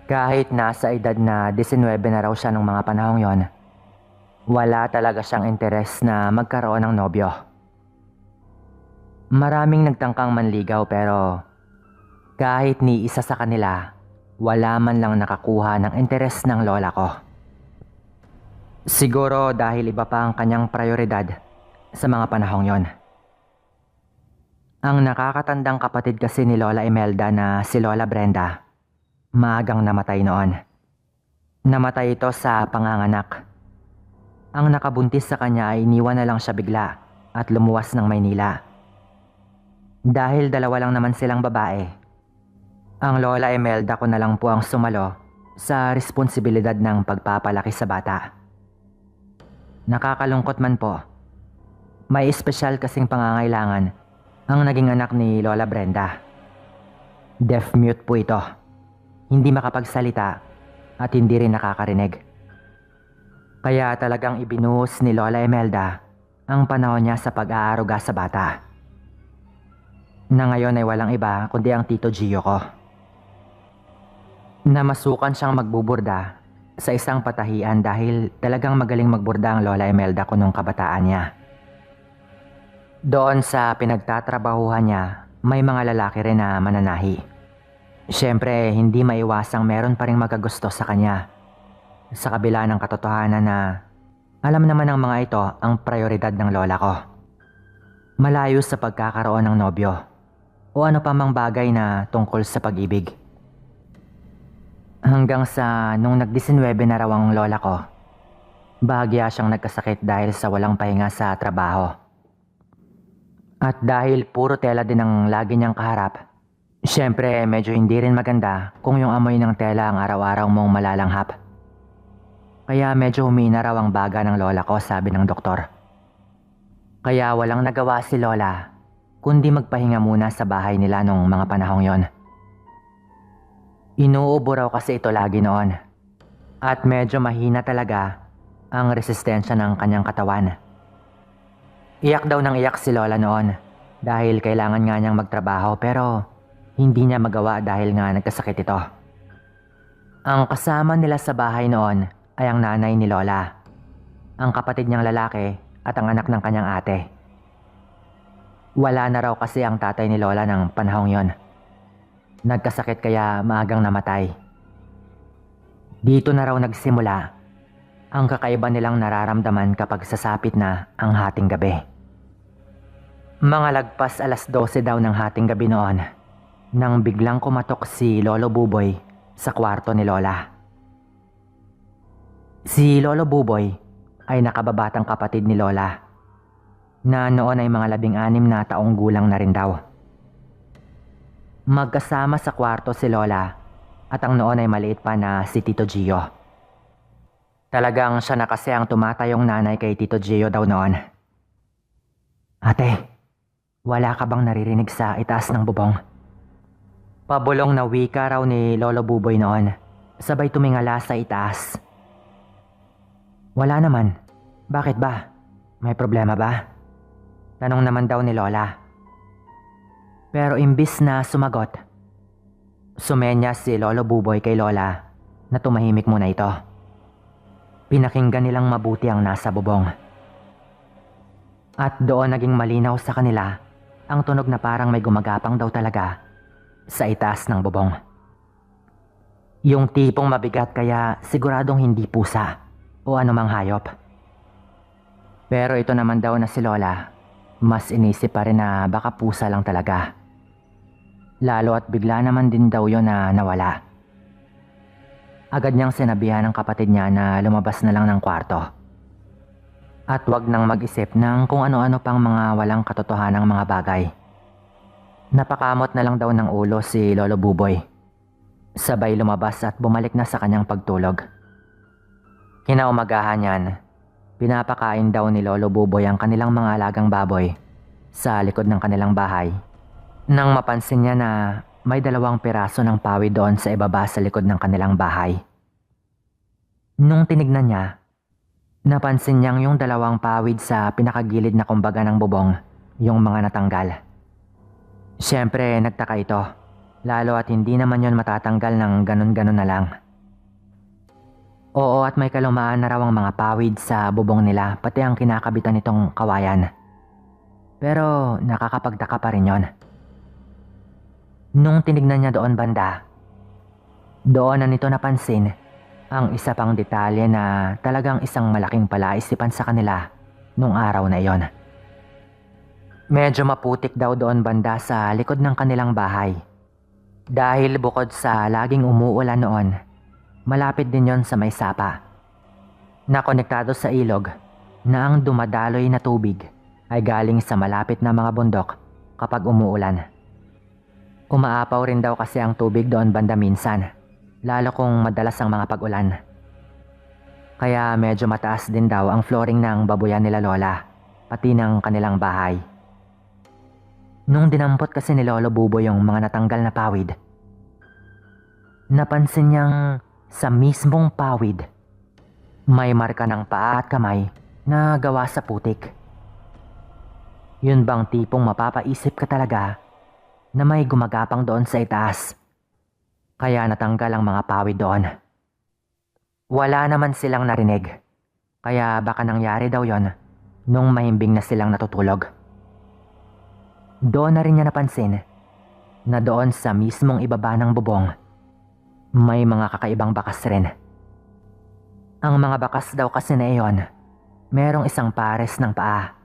Speaker 1: kahit nasa edad na 19 na raw siya nung mga panahong yon, wala talaga siyang interes na magkaroon ng nobyo. Maraming nagtangkang manligaw pero kahit ni isa sa kanila, wala man lang nakakuha ng interes ng lola ko. Siguro dahil iba pa ang kanyang prioridad sa mga panahong yon. Ang nakakatandang kapatid kasi ni Lola Imelda na si Lola Brenda, maagang namatay noon. Namatay ito sa panganganak. Ang nakabuntis sa kanya ay iniwan na lang siya bigla at lumuwas ng Maynila. Dahil dalawa lang naman silang babae, ang Lola Imelda ko na lang po ang sumalo sa responsibilidad ng pagpapalaki sa bata. Nakakalungkot man po, may espesyal kasing pangangailangan ang naging anak ni Lola Brenda. Deaf mute po ito. Hindi makapagsalita at hindi rin nakakarinig. Kaya talagang ibinuhos ni Lola Imelda ang panahon niya sa pag-aaruga sa bata. Na ngayon ay walang iba kundi ang Tito Gio ko. Namasukan siyang magbuburda sa isang patahian dahil talagang magaling magburda ang Lola Imelda ko nung kabataan niya. Doon sa pinagtatrabahuhan niya, may mga lalaki rin na mananahi. Siyempre, hindi maiwasang meron pa rin magagusto sa kanya. Sa kabila ng katotohanan na alam naman ng mga ito ang prioridad ng lola ko. Malayo sa pagkakaroon ng nobyo o ano pa mang bagay na tungkol sa pag-ibig. Hanggang sa nung nag-19 na raw ang lola ko, Bahagya siyang nagkasakit dahil sa walang pahinga sa trabaho. At dahil puro tela din ang lagi niyang kaharap, syempre medyo hindi rin maganda kung yung amoy ng tela ang araw-araw mong malalanghap. Kaya medyo humina raw ang baga ng lola ko, sabi ng doktor. Kaya walang nagawa si lola kundi magpahinga muna sa bahay nila nung mga panahong yon. Inuubo raw kasi ito lagi noon at medyo mahina talaga ang resistensya ng kanyang katawan. Iyak daw ng iyak si lola noon dahil kailangan nga niyang magtrabaho pero hindi niya magawa dahil nga nagkasakit ito. Ang kasama nila sa bahay noon ay ang nanay ni lola, ang kapatid niyang lalaki at ang anak ng kanyang ate. Wala na raw kasi ang tatay ni lola ng panahong yon. Nagkasakit kaya maagang namatay. Dito na raw nagsimula ang kakaiba nilang nararamdaman kapag sasapit na ang hating gabi. Mga lagpas 12:00 daw ng hating gabi noon nang biglang kumatok si Lolo Buboy sa kwarto ni Lola. Si Lolo Buboy ay nakababatang kapatid ni Lola na noon ay mga 16 na taong gulang na rin daw. Magkasama sa kwarto si Lola at ang noon ay maliit pa na si Tito Gio. Talagang siya na kasi ang tumatayong nanay kay Tito Gio daw noon. Ate, wala ka bang naririnig sa itaas ng bubong? Pabulong na wika raw ni Lolo Buboy noon, sabay tumingala sa itaas. Wala naman. Bakit ba? May problema ba? Tanong naman daw ni Lola. Pero imbis na sumagot, sumenya si Lolo Buboy kay Lola na tumahimik muna ito. Pinakinggan nilang mabuti ang nasa bubong. At doon naging malinaw sa kanila ang tunog na parang may gumagapang daw talaga sa itaas ng bubong. Yung tipong mabigat kaya siguradong hindi pusa o anumang hayop. Pero ito naman daw na si Lola, mas inisip pa rin na baka pusa lang talaga. Lalo at bigla naman din daw yon na nawala. Agad niyang sinabihan ng kapatid niya na lumabas na lang ng kwarto. At wag nang mag-isip ng kung ano-ano pang mga walang katotohanang mga bagay. Napakamot na lang daw ng ulo si Lolo Buboy. Sabay lumabas at bumalik na sa kanyang pagtulog. Kinaumagahan niyan, pinapakain daw ni Lolo Buboy ang kanilang mga alagang baboy sa likod ng kanilang bahay. Nang mapansin niya na may 2 piraso ng pawi doon sa ibaba sa likod ng kanilang bahay. Nung tinignan niya, napansin niyang yung 2 pawid sa pinakagilid na kumbaga ng bubong, yung mga natanggal. Siyempre nagtaka ito, lalo at hindi naman yon matatanggal ng ganun-ganun na lang. Oo, at may kalumaan na raw ang mga pawid sa bubong nila, pati ang kinakabitan nitong kawayan. Pero nakakapagtaka pa rin yon. Nung tinignan niya doon banda, doon na nito napansin ang isa pang detalye na talagang isang malaking palaisipan sa kanila nung araw na iyon. Medyo maputik daw doon banda sa likod ng kanilang bahay. Dahil bukod sa laging umuulan noon, malapit din yon sa may sapa. Nakonektado sa ilog na ang dumadaloy na tubig ay galing sa malapit na mga bundok kapag umuulan. Umaapaw rin daw kasi ang tubig doon banda minsan, lalo kung madalas ang mga pag-ulan. Kaya medyo mataas din daw ang flooring ng babuyan nila Lola, pati ng kanilang bahay. Nung dinampot kasi ni Lolo Buboy yung mga natanggal na pawid, napansin niyang sa mismong pawid, may marka ng paa at kamay na gawa sa putik. Yun bang tipong mapapaisip ka talaga na may gumagapang doon sa itaas, kaya natanggal ang mga pawid doon. Wala naman silang narinig, kaya baka nangyari daw yon nung mahimbing na silang natutulog. Doon na rin niya napansin na doon sa mismong ibaba ng bubong, may mga kakaibang bakas rin. Ang mga bakas daw kasi na iyon, merong isang pares ng paa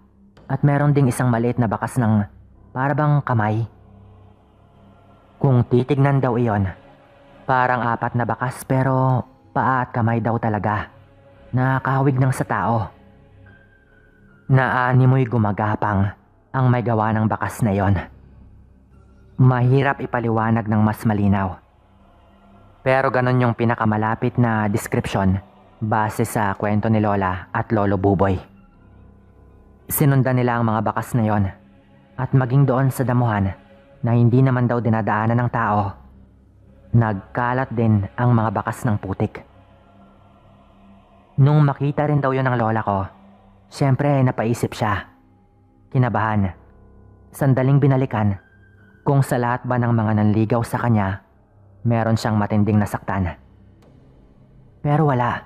Speaker 1: at meron ding isang maliit na bakas ng parabang kamay. Kung titignan daw iyon, parang 4 na bakas pero paa at kamay daw talaga. nakakahawig ng sa tao. Naanimoy gumagapang ang may gawa ng bakas na yon. Mahirap ipaliwanag ng mas malinaw. Pero ganon yung pinakamalapit na deskripsyon base sa kwento ni Lola at Lolo Buboy. Sinundan nila ang mga bakas na yon at maging doon sa damuhan na hindi naman daw dinadaanan ng tao, nagkalat din ang mga bakas ng putik. Nung makita rin daw yon ng lola ko, syempre napaisip siya. Kinabahan. Sandaling binalikan kung sa lahat ba ng mga nanligaw sa kanya, meron siyang matinding nasaktan. Pero wala.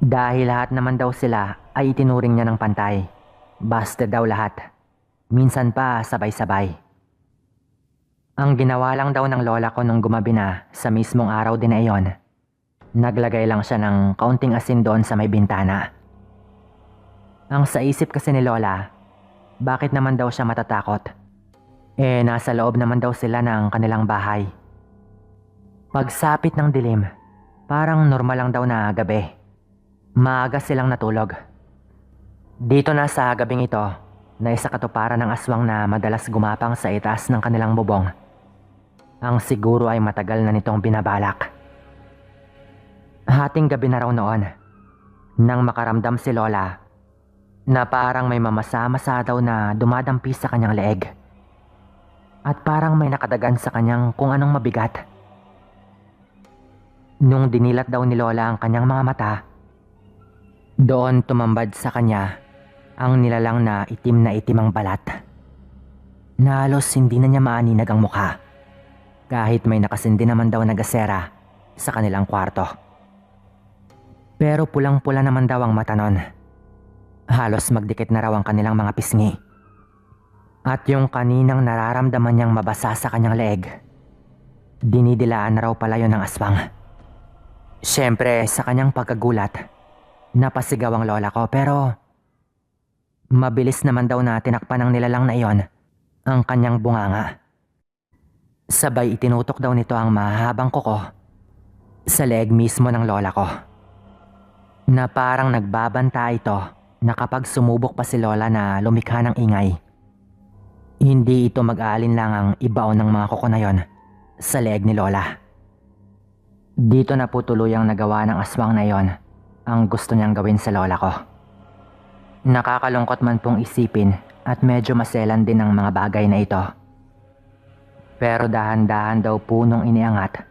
Speaker 1: Dahil lahat naman daw sila ay itinuring niya ng pantay. Basta daw lahat. Minsan pa sabay-sabay. Ang ginawa lang daw ng lola ko nung gumabi na sa mismong araw din na iyon, naglagay lang siya ng kaunting asin doon sa may bintana. Ang sa isip kasi ni Lola, bakit naman daw siya matatakot? Nasa loob naman daw sila ng kanilang bahay. Pagsapit ng dilim, parang normal lang daw na gabi. Maaga silang natulog. Dito na sa gabing ito, na isa katuparan ng aswang na madalas gumapang sa itaas ng kanilang bubong. Ang siguro ay matagal na nitong binabalak. Hating gabi na raw noon, nang makaramdam si Lola na parang may mamasa-masa daw na dumadampi sa kanyang leeg. At parang may nakadagan sa kanyang kung anong mabigat. Nung dinilat daw ni Lola ang kanyang mga mata, doon tumambad sa kanya ang nilalang na itim ang balat. Na halos hindi na niya maaninag ang mukha, kahit may nakasindi naman daw na gasera sa kanilang kwarto. Pero pulang-pula naman daw ang mata nun. Halos magdikit na raw ang kanilang mga pisngi. At yung kaninang nararamdaman niyang mabasa sa kanyang leeg, dinidilaan na raw pala yun ng aswang. Siyempre sa kanyang pagkagulat, napasigaw ang lola ko pero mabilis naman daw na tinakpan ng nilalang na iyon ang kanyang bunganga. Sabay itinutok daw nito ang mahabang kuko sa leeg mismo ng lola ko. Na parang nagbabanta ito na kapag sumubok pa si Lola na lumikha ng ingay, hindi ito mag-aalinlangang ibaon ng mga kuko na yon sa leeg ni Lola. Dito na po tuluyang nagawa ng aswang na yon ang gusto niyang gawin sa lola ko. Nakakalungkot man pong isipin at medyo maselan din ang mga bagay na ito. Pero dahan-dahan daw po nung iniangat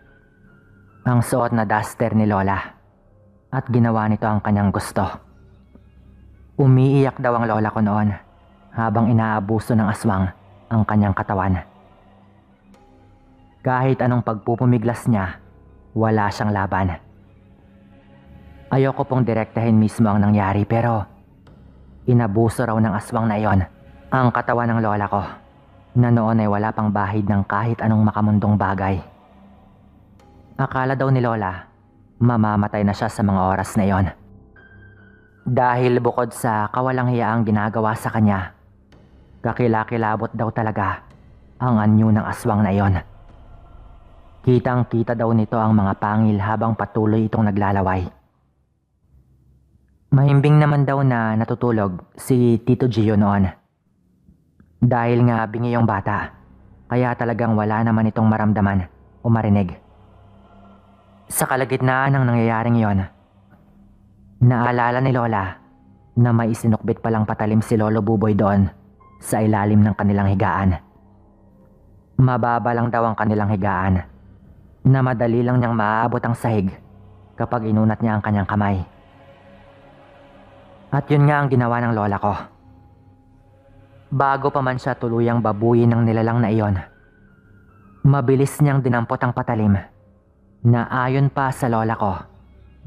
Speaker 1: ang suot na duster ni Lola at ginawa nito ang kanyang gusto. Umiiyak daw ang lola ko noon habang inaabuso ng aswang ang kanyang katawan. Kahit anong pagpupumiglas niya, wala siyang laban. Ayoko pong direktahin mismo ang nangyari pero inabuso raw ng aswang na iyon ang katawan ng lola ko na noon ay wala pang bahid ng kahit anong makamundong bagay. Akala daw ni Lola mamamatay na siya sa mga oras na iyon. Dahil bukod sa kawalang hiyaang ginagawa sa kanya, kakilakilabot daw talaga ang anyo ng aswang na iyon. Kitang-kita daw nito ang mga pangil habang patuloy itong naglalaway. Mahimbing naman daw na natutulog si Tito Gio noon. Dahil nga bingi yung bata, kaya talagang wala naman itong maramdaman o marinig. Sa kalagitnaan ng nangyayaring iyon, naalala ni Lola na may isinukbit palang patalim si Lolo Buboy doon sa ilalim ng kanilang higaan. Mababa lang daw ang kanilang higaan na madali lang niyang maaabot ang sahig kapag inunat niya ang kanyang kamay. At yun nga ang ginawa ng lola ko. Bago pa man siya tuluyang babuyin ng nilalang na iyon, mabilis niyang dinampot ang patalim na ayon pa sa lola ko,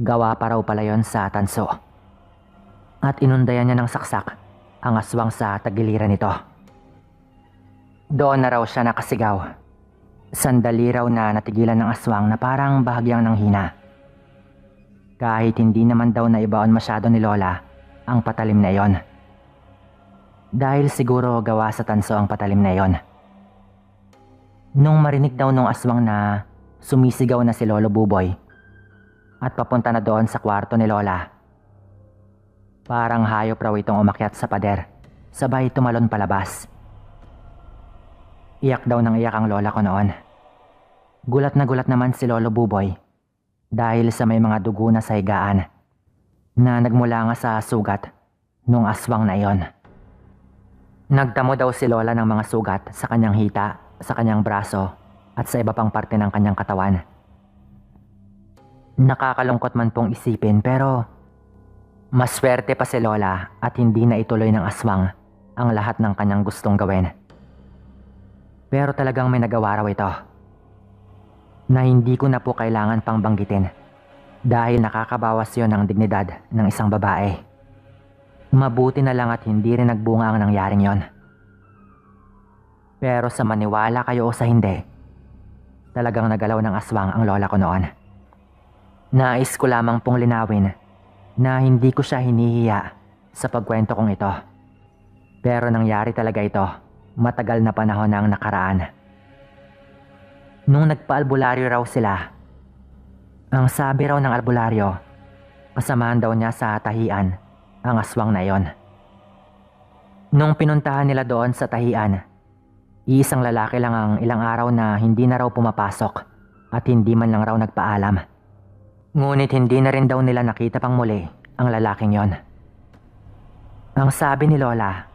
Speaker 1: gawa pa raw pala yon sa tanso. At inundayan niya ng saksak ang aswang sa tagiliran nito. Doon na raw siya nakasigaw. Sandali raw na natigilan ng aswang na parang bahagyang nanghina. Kahit hindi naman daw na ibaon masyado ni Lola ang patalim na iyon. Dahil siguro gawa sa tanso ang patalim na iyon. Nung marinig daw nung aswang na sumisigaw na si Lolo Buboy, at papunta na doon sa kwarto ni Lola. Parang hayop raw itong umakyat sa pader, sabay tumalon palabas. Iyak daw ng iyak ang lola ko noon. Gulat na gulat naman si Lolo Buboy dahil sa may mga dugo na sa higaan na nagmula nga sa sugat nung aswang na iyon. Nagdamo daw si Lola ng mga sugat sa kanyang hita, sa kanyang braso at sa iba pang parte ng kanyang katawan. Nakakalungkot man pong isipin pero maswerte pa si Lola at hindi na ituloy ng aswang ang lahat ng kanyang gustong gawin. Pero talagang may nagawa raw ito na hindi ko na po kailangan pang banggitin dahil nakakabawas yon ng dignidad ng isang babae. Mabuti na lang at hindi rin nagbunga ang nangyaring yon. Pero sa maniwala kayo o sa hindi, talagang nagalaw ng aswang ang lola ko noon. Nais ko lamang pong linawin na hindi ko siya hinihiya sa pagkwento kong ito. Pero nangyari talaga ito matagal na panahon na ang nakaraan. Nung nagpa-albularyo raw sila, ang sabi raw ng albularyo, kasamahan daw niya sa tahian ang aswang na iyon. Nung pinuntahan nila doon sa tahian, iisang lalaki lang ang ilang araw na hindi na raw pumapasok at hindi man lang raw nagpaalam. Ngunit hindi na rin daw nila nakita pang muli ang lalaking yon. Ang sabi ni Lola,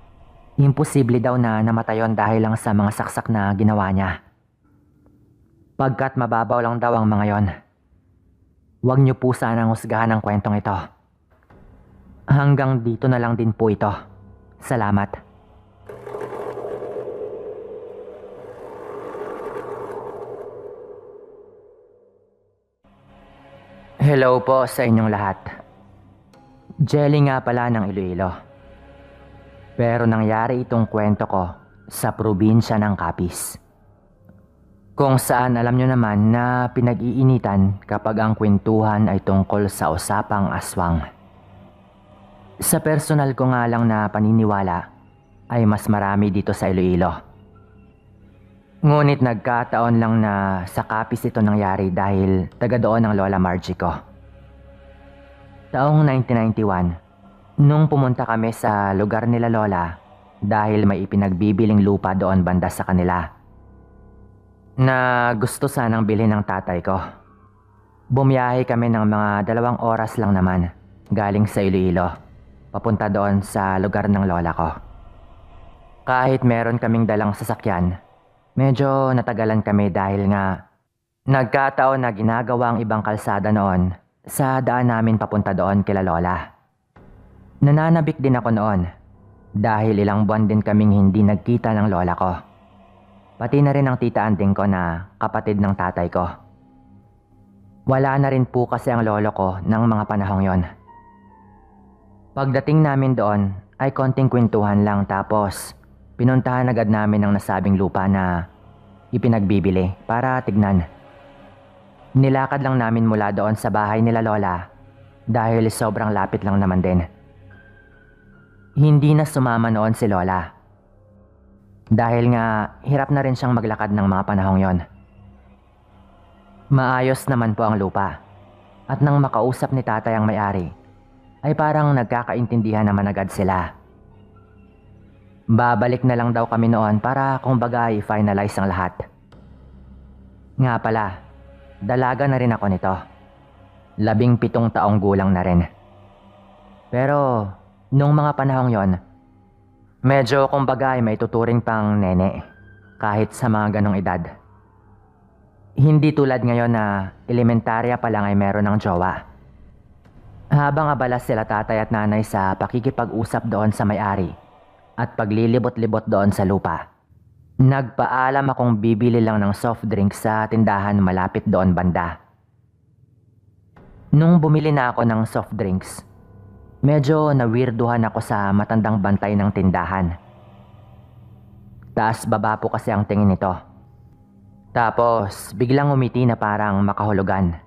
Speaker 1: imposible daw na namatayon dahil lang sa mga saksak na ginawa niya. Pagkat mababaw lang daw ang mga yon. Huwag niyo po sanang husgahan ang kwentong ito. Hanggang dito na lang din po ito. Salamat. Hello po sa inyong lahat. Jelly nga pala ng Iloilo. Pero nangyari itong kwento ko sa probinsya ng Capiz. Kung saan alam nyo naman na pinag-iinitan kapag ang kwentuhan ay tungkol sa usapang aswang. Sa personal ko nga lang na paniniwala ay mas marami dito sa Iloilo. Ngunit nagkataon lang na sa Capiz ito nangyari dahil taga doon ang Lola Margie ko. Taong 1991, nung pumunta kami sa lugar nila Lola dahil may ipinagbibiling lupa doon banda sa kanila na gusto sanang bilhin ng tatay ko. Bumiyahe kami ng mga 2 oras lang naman galing sa Iloilo, papunta doon sa lugar ng lola ko. Kahit meron kaming dalang sasakyan, medyo natagalan kami dahil nga nagkataon na ginagawa ang ibang kalsada noon sa daan namin papunta doon kila Lola. Nananabik din ako noon dahil ilang buwan din kaming hindi nagkita ng lola ko. Pati na rin ang tita Anding ko na kapatid ng tatay ko. Wala na rin po kasi ang lolo ko ng mga panahong yon. Pagdating namin doon ay konting kwentuhan lang tapos pinuntahan agad namin ang nasabing lupa na ipinagbibili para tignan. Nilakad lang namin mula doon sa bahay nila Lola dahil sobrang lapit lang naman din. Hindi na sumama noon si Lola. Dahil nga hirap na rin siyang maglakad ng mga panahong yon. Maayos naman po ang lupa. At nang makausap ni tatay ang may-ari, ay parang nagkakaintindihan naman agad sila. Babalik na lang daw kami noon para kumbaga i-finalize ang lahat. Nga pala, dalaga na rin ako nito. 17 taong gulang na rin. Pero nung mga panahong yon, medyo kumbaga ay may tuturing pang nene kahit sa mga ganong edad. Hindi tulad ngayon na elementarya pa lang ay meron ng jowa. Habang abala sila tatay at nanay sa pakikipag-usap doon sa may-ari at paglilibot-libot doon sa lupa, nagpaalam akong bibili lang ng soft drink sa tindahan malapit doon banda. Nung bumili na ako ng soft drinks, medyo nawirduhan ako sa matandang bantay ng tindahan. Taas baba po kasi ang tingin nito. Tapos biglang umiti na parang makahulugan.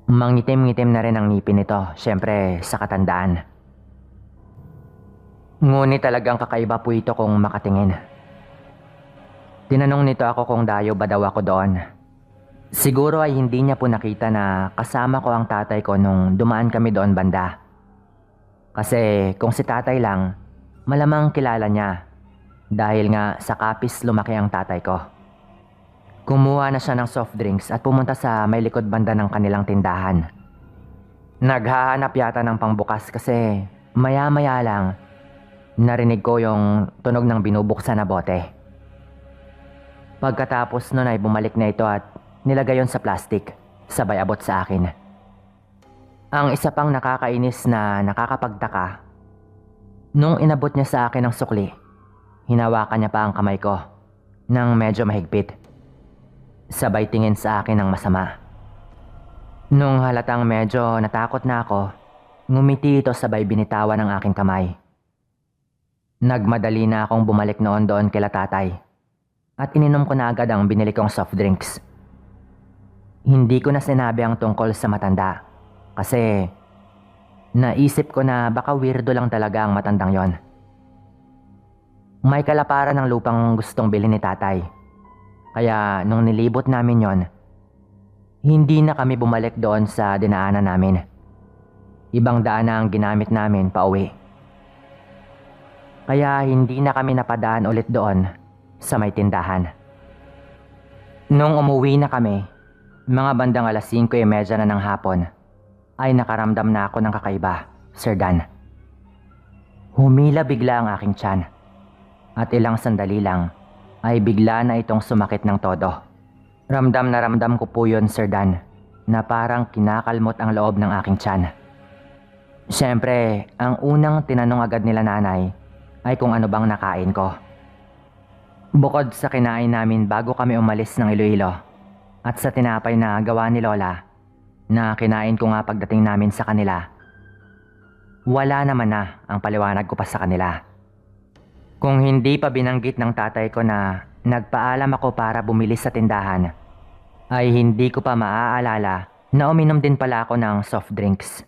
Speaker 1: Mangitim-ngitim na rin ang ngipin nito, syempre sa katandaan. Ngunit talagang kakaiba po ito kung makatingin. Tinanong nito ako kung dayo ba daw ako doon. Siguro ay hindi niya po nakita na kasama ko ang tatay ko nung dumaan kami doon banda. Kasi kung si tatay lang, malamang kilala niya dahil nga sa kapis lumaki ang tatay ko. Kumuha na siya ng soft drinks at pumunta sa may likod banda ng kanilang tindahan. Naghahanap yata ng pangbukas kasi maya-maya lang narinig ko yung tunog ng binubuksan na bote. Pagkatapos nun ay bumalik na ito at nilagay yon sa plastic, sabay abot sa akin. Ang isa pang nakakainis na nakakapagtaka, nung inabot niya sa akin ang sukli, hinawakan niya pa ang kamay ko nang medyo mahigpit. Sabay tingin sa akin ng masama. Nung halatang medyo natakot na ako, ngumiti ito sabay binitawan ng aking kamay. Nagmadali na akong bumalik noon doon kila tatay at ininom ko na agad ang binili kong soft drinks. Hindi ko na sinabi ang tungkol sa matanda kasi naisip ko na baka weirdo lang talaga ang matandang yon. May kalaparan ng lupang gustong bilhin ni tatay. Kaya nung nilibot namin yon, hindi na kami bumalik doon sa dinaanan namin. Ibang daan na ang ginamit namin pauwi. Kaya hindi na kami napadaan ulit doon sa may tindahan. Nung umuwi na kami, mga bandang 5:30 na ng hapon, ay nakaramdam na ako ng kakaiba, Sir Dan. Humila bigla ang aking tiyan at ilang sandali lang ay bigla na itong sumakit ng todo. Ramdam na ramdam ko po yun, Sir Dan, na parang kinakalmot ang loob ng aking tiyan. Siyempre, ang unang tinanong agad nila nanay ay kung ano bang nakain ko. Bukod sa kinain namin bago kami umalis ng Iloilo at sa tinapay na gawa ni Lola na kinain ko nga pagdating namin sa kanila, wala naman na ang paliwanag ko pa sa kanila. Kung hindi pa binanggit ng tatay ko na nagpaalam ako para bumili sa tindahan, ay hindi ko pa maaalala na uminom din pala ako ng soft drinks.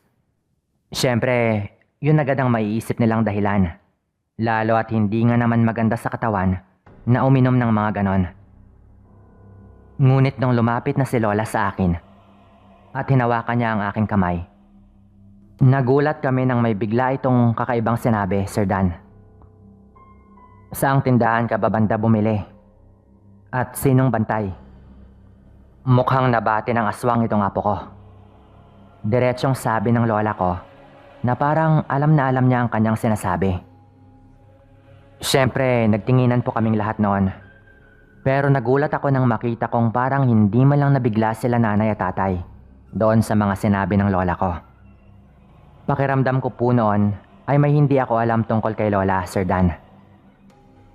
Speaker 1: Siyempre, yun agad ang maiisip nilang dahilan. Lalo at hindi nga naman maganda sa katawan na uminom ng mga ganon. Ngunit nung lumapit na si Lola sa akin at hinawakan niya ang aking kamay, nagulat kami nang may bigla itong kakaibang sinabi, Sir Dan. Saang tindahan ka ba banda bumili? At sinong bantay? Mukhang nabati ng aswang itong apo ko. Diretsyong sabi ng lola ko na parang alam na alam niya ang kanyang sinasabi. Siyempre, nagtinginan po kaming lahat noon. Pero nagulat ako nang makita kong parang hindi man lang nabigla sila nanay at tatay doon sa mga sinabi ng lola ko. Pakiramdam ko po noon ay may hindi ako alam tungkol kay Lola, Sir Dan.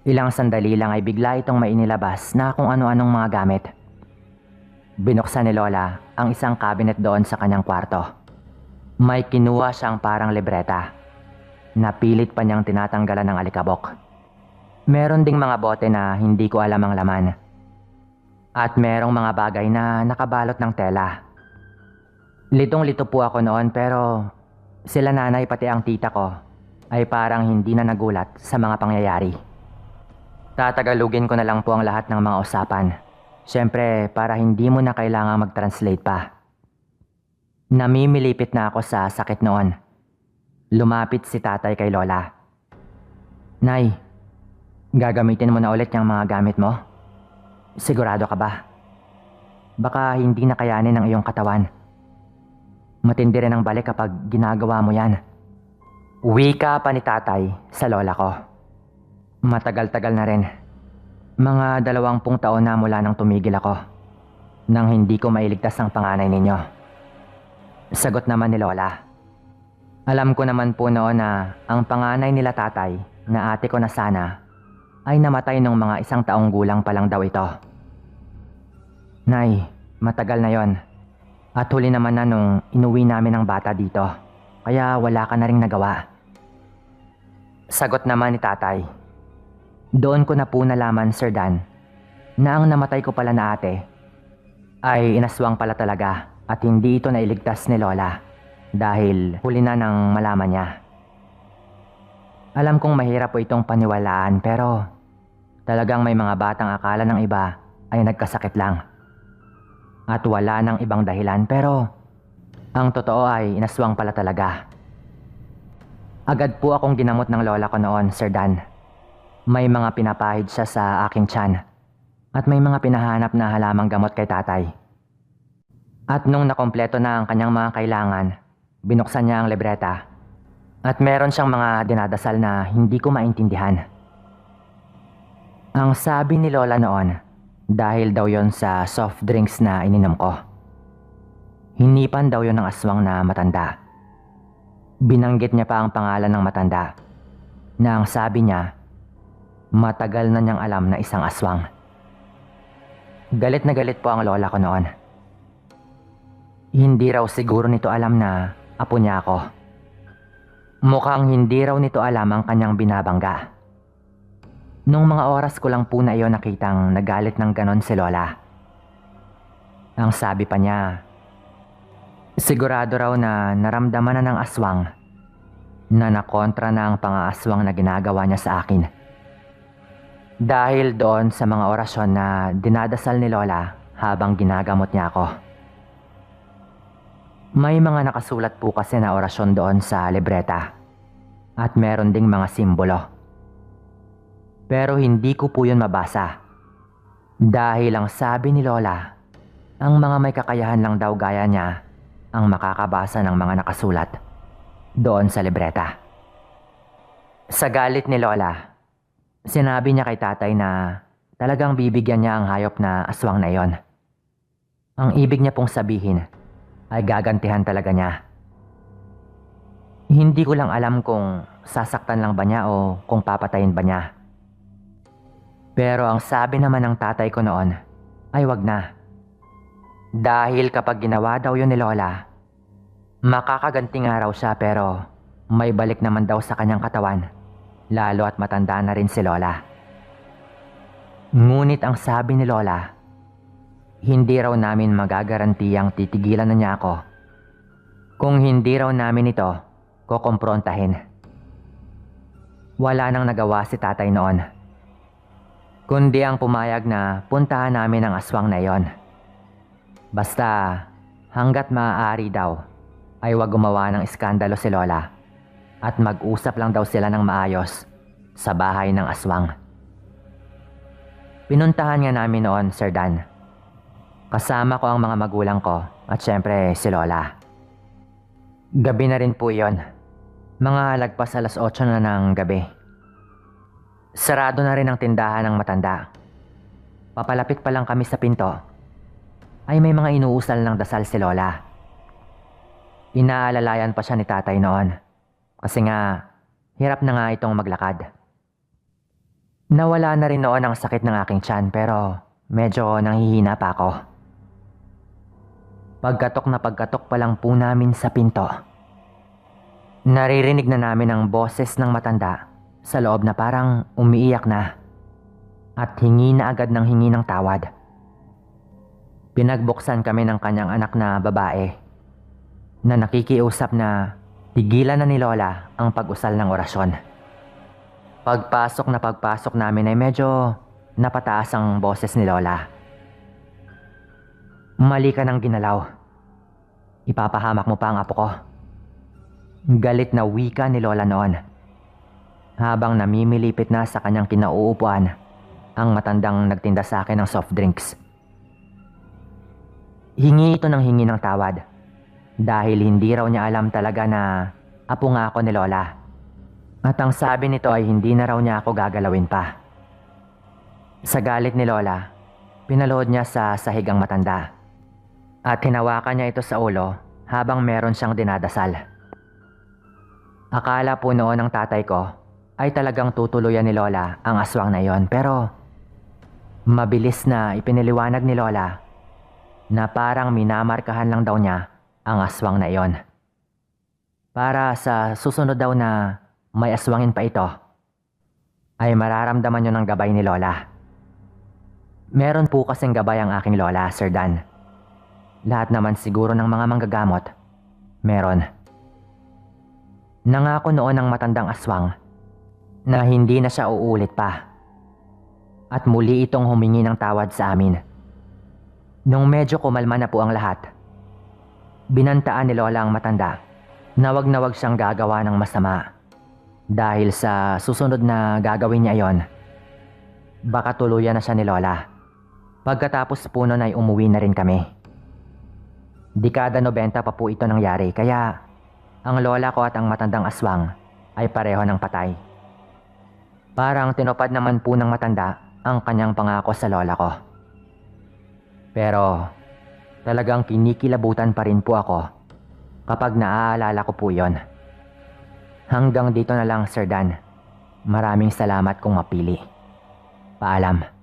Speaker 1: Ilang sandali lang ay bigla itong mainilabas na kung ano-anong mga gamit. Binuksan ni Lola ang isang cabinet doon sa kanyang kwarto. May kinuha siyang parang libreta. Napilit pa niyang tinatanggalan ng alikabok. Meron ding mga bote na hindi ko alam ang laman. At merong mga bagay na nakabalot ng tela. Litong-lito po ako noon pero sila nanay pati ang tita ko ay parang hindi na nagulat sa mga pangyayari. Tatagalugin ko na lang po ang lahat ng mga usapan. Siyempre, para hindi mo na kailangang mag-translate pa. Namimilipit na ako sa sakit noon. Lumapit si tatay kay Lola. Nay, gagamitin mo na ulit yung mga gamit mo? Sigurado ka ba? Baka hindi na kayanin ang iyong katawan. Matindi rin ang balik kapag ginagawa mo yan. Wika pa ni tatay sa lola ko. Matagal-tagal na rin. Mga 20 taon na mula nang tumigil ako nang hindi ko mailigtas ang panganay ninyo. Sagot naman ni Lola. Alam ko naman po noon na ang panganay nila tatay na ate ko na sana ay namatay nung mga 1 taong gulang pa lang daw ito. Nay, matagal na yon. At huli naman na nung inuwi namin ang bata dito. Kaya wala ka na ring nagawa. Sagot naman ni tatay. Doon ko na po nalaman, Sir Dan, na ang namatay ko pala na ate ay inaswang pala talaga at hindi ito nailigtas ni Lola dahil huli na nang malaman niya. Alam kong mahirap po itong paniwalaan pero talagang may mga batang akala ng iba ay nagkasakit lang. at wala nang ibang dahilan, pero ang totoo ay inaswang pala talaga. Agad po akong ginamot ng lola ko noon, Sir Dan. May mga pinapahid siya sa aking tiyan at may mga pinahanap na halamang gamot kay tatay. At nung nakompleto na ang kanyang mga kailangan, binuksan niya ang libreta at meron siyang mga dinadasal na hindi ko maintindihan. Ang sabi ni lola noon, dahil daw yon sa soft drinks na ininom ko. Hinipan daw yon ng aswang na matanda. Binanggit niya pa ang pangalan ng matanda na ang sabi niya, matagal na niyang alam na isang aswang. Galit na galit po ang lola ko noon. Hindi raw siguro nito alam na apo niya ako. Mukhang hindi raw nito alam ang kanyang binabangga. Nung mga oras ko lang po na iyon nakitang nagalit ng ganon si lola. Ang sabi pa niya, sigurado raw na naramdaman na ng aswang na nakontra na ang pang-aaswang na ginagawa niya sa akin. Dahil doon sa mga orasyon na dinadasal ni lola habang ginagamot niya ako. May mga nakasulat po kasi na orasyon doon sa libreta at meron ding mga simbolo. Pero hindi ko po yun mabasa. Dahil ang sabi ni lola, ang mga may kakayahan lang daw gaya niya ang makakabasa ng mga nakasulat doon sa libreta. Sa galit ni lola, sinabi niya kay tatay na talagang bibigyan niya ang hayop na aswang na yon. Ang ibig niya pong sabihin ay gagantihan talaga niya. Hindi ko lang alam kung sasaktan lang ba niya o kung papatayin ba niya. Pero ang sabi naman ng tatay ko noon ay wag na. Dahil kapag ginawa daw yun ni lola, makakaganti nga raw siya pero may balik naman daw sa kanyang katawan, lalo at matanda na rin si lola. Ngunit ang sabi ni lola, hindi raw namin magagarantiyang titigilan na niya ako. Kung hindi raw namin ito, kukomprontahin. Wala nang nagawa si tatay noon, kundi ang pumayag na puntahan namin ang aswang na yon. Basta hanggat maaari daw ay wag gumawa ng iskandalo si lola at mag-usap lang daw sila ng maayos sa bahay ng aswang. Pinuntahan nga namin noon, Sir Dan. Kasama ko ang mga magulang ko at syempre si lola. Gabi na rin po yon. Mga lagpas 8:00 na ng gabi. Sarado na rin ang tindahan ng matanda. Papalapit pa lang kami sa pinto, ay may mga inuusal ng dasal si lola. Inaalalayan pa siya ni tatay noon, kasi nga, hirap na nga itong maglakad. Nawala na rin noon ang sakit ng aking tiyan pero medyo nanghihina pa ako. Pagkatok pa lang po namin sa pinto, naririnig na namin ang boses ng matanda sa loob na parang umiiyak na at hingi na agad ng hingi ng tawad. Pinagbuksan kami ng kanyang anak na babae na nakikiusap na tigilan na ni lola ang pag-usal ng orasyon. Pagpasok namin ay medyo napataas ang boses ni lola. Mali ka ng ginalaw. Ipapahamak mo pa ang apo ko. Galit na wika ni lola noon. Habang namimilipit na sa kanyang kinauupuan ang matandang nagtinda sa akin ng soft drinks. Hingi ito ng hingi ng tawad dahil hindi raw niya alam talaga na apo nga ako ni lola. At ang sabi nito ay hindi na raw niya ako gagalawin pa. Sa galit ni lola, pinalood niya sa sahig ang matanda at hinawakan niya ito sa ulo habang meron siyang dinadasal. Akala po noon ng tatay ko ay talagang tutuluyan ni lola ang aswang na yon, pero mabilis na ipiniliwanag ni lola na parang minamarkahan lang daw niya ang aswang na yon. Para sa susunod daw na may aswangin pa ito, ay mararamdaman nyo ng gabay ni lola. Meron po kasing gabay ang aking lola, Sir Dan. Lahat naman siguro ng mga manggagamot, meron. Nangako noon ang matandang aswang na hindi na siya uulit pa. At muli itong humingi ng tawad sa amin. Nung medyo kumalma na po ang lahat, binantaan ni Lola ang matanda na wag siyang gagawa ng masama dahil sa susunod na gagawin niya yon, baka tuluyan na siya ni Lola. Pagkatapos po nun ay umuwi na rin kami. Dekada 90 pa po ito nangyari kaya ang lola ko at ang matandang aswang ay pareho ng patay. Parang tinupad naman po ng matanda ang kanyang pangako sa lola ko. Pero talagang kinikilabutan pa rin po ako kapag naaalala ko po yon. Hanggang dito na lang, Sir Dan. Maraming salamat kung mapili. Paalam.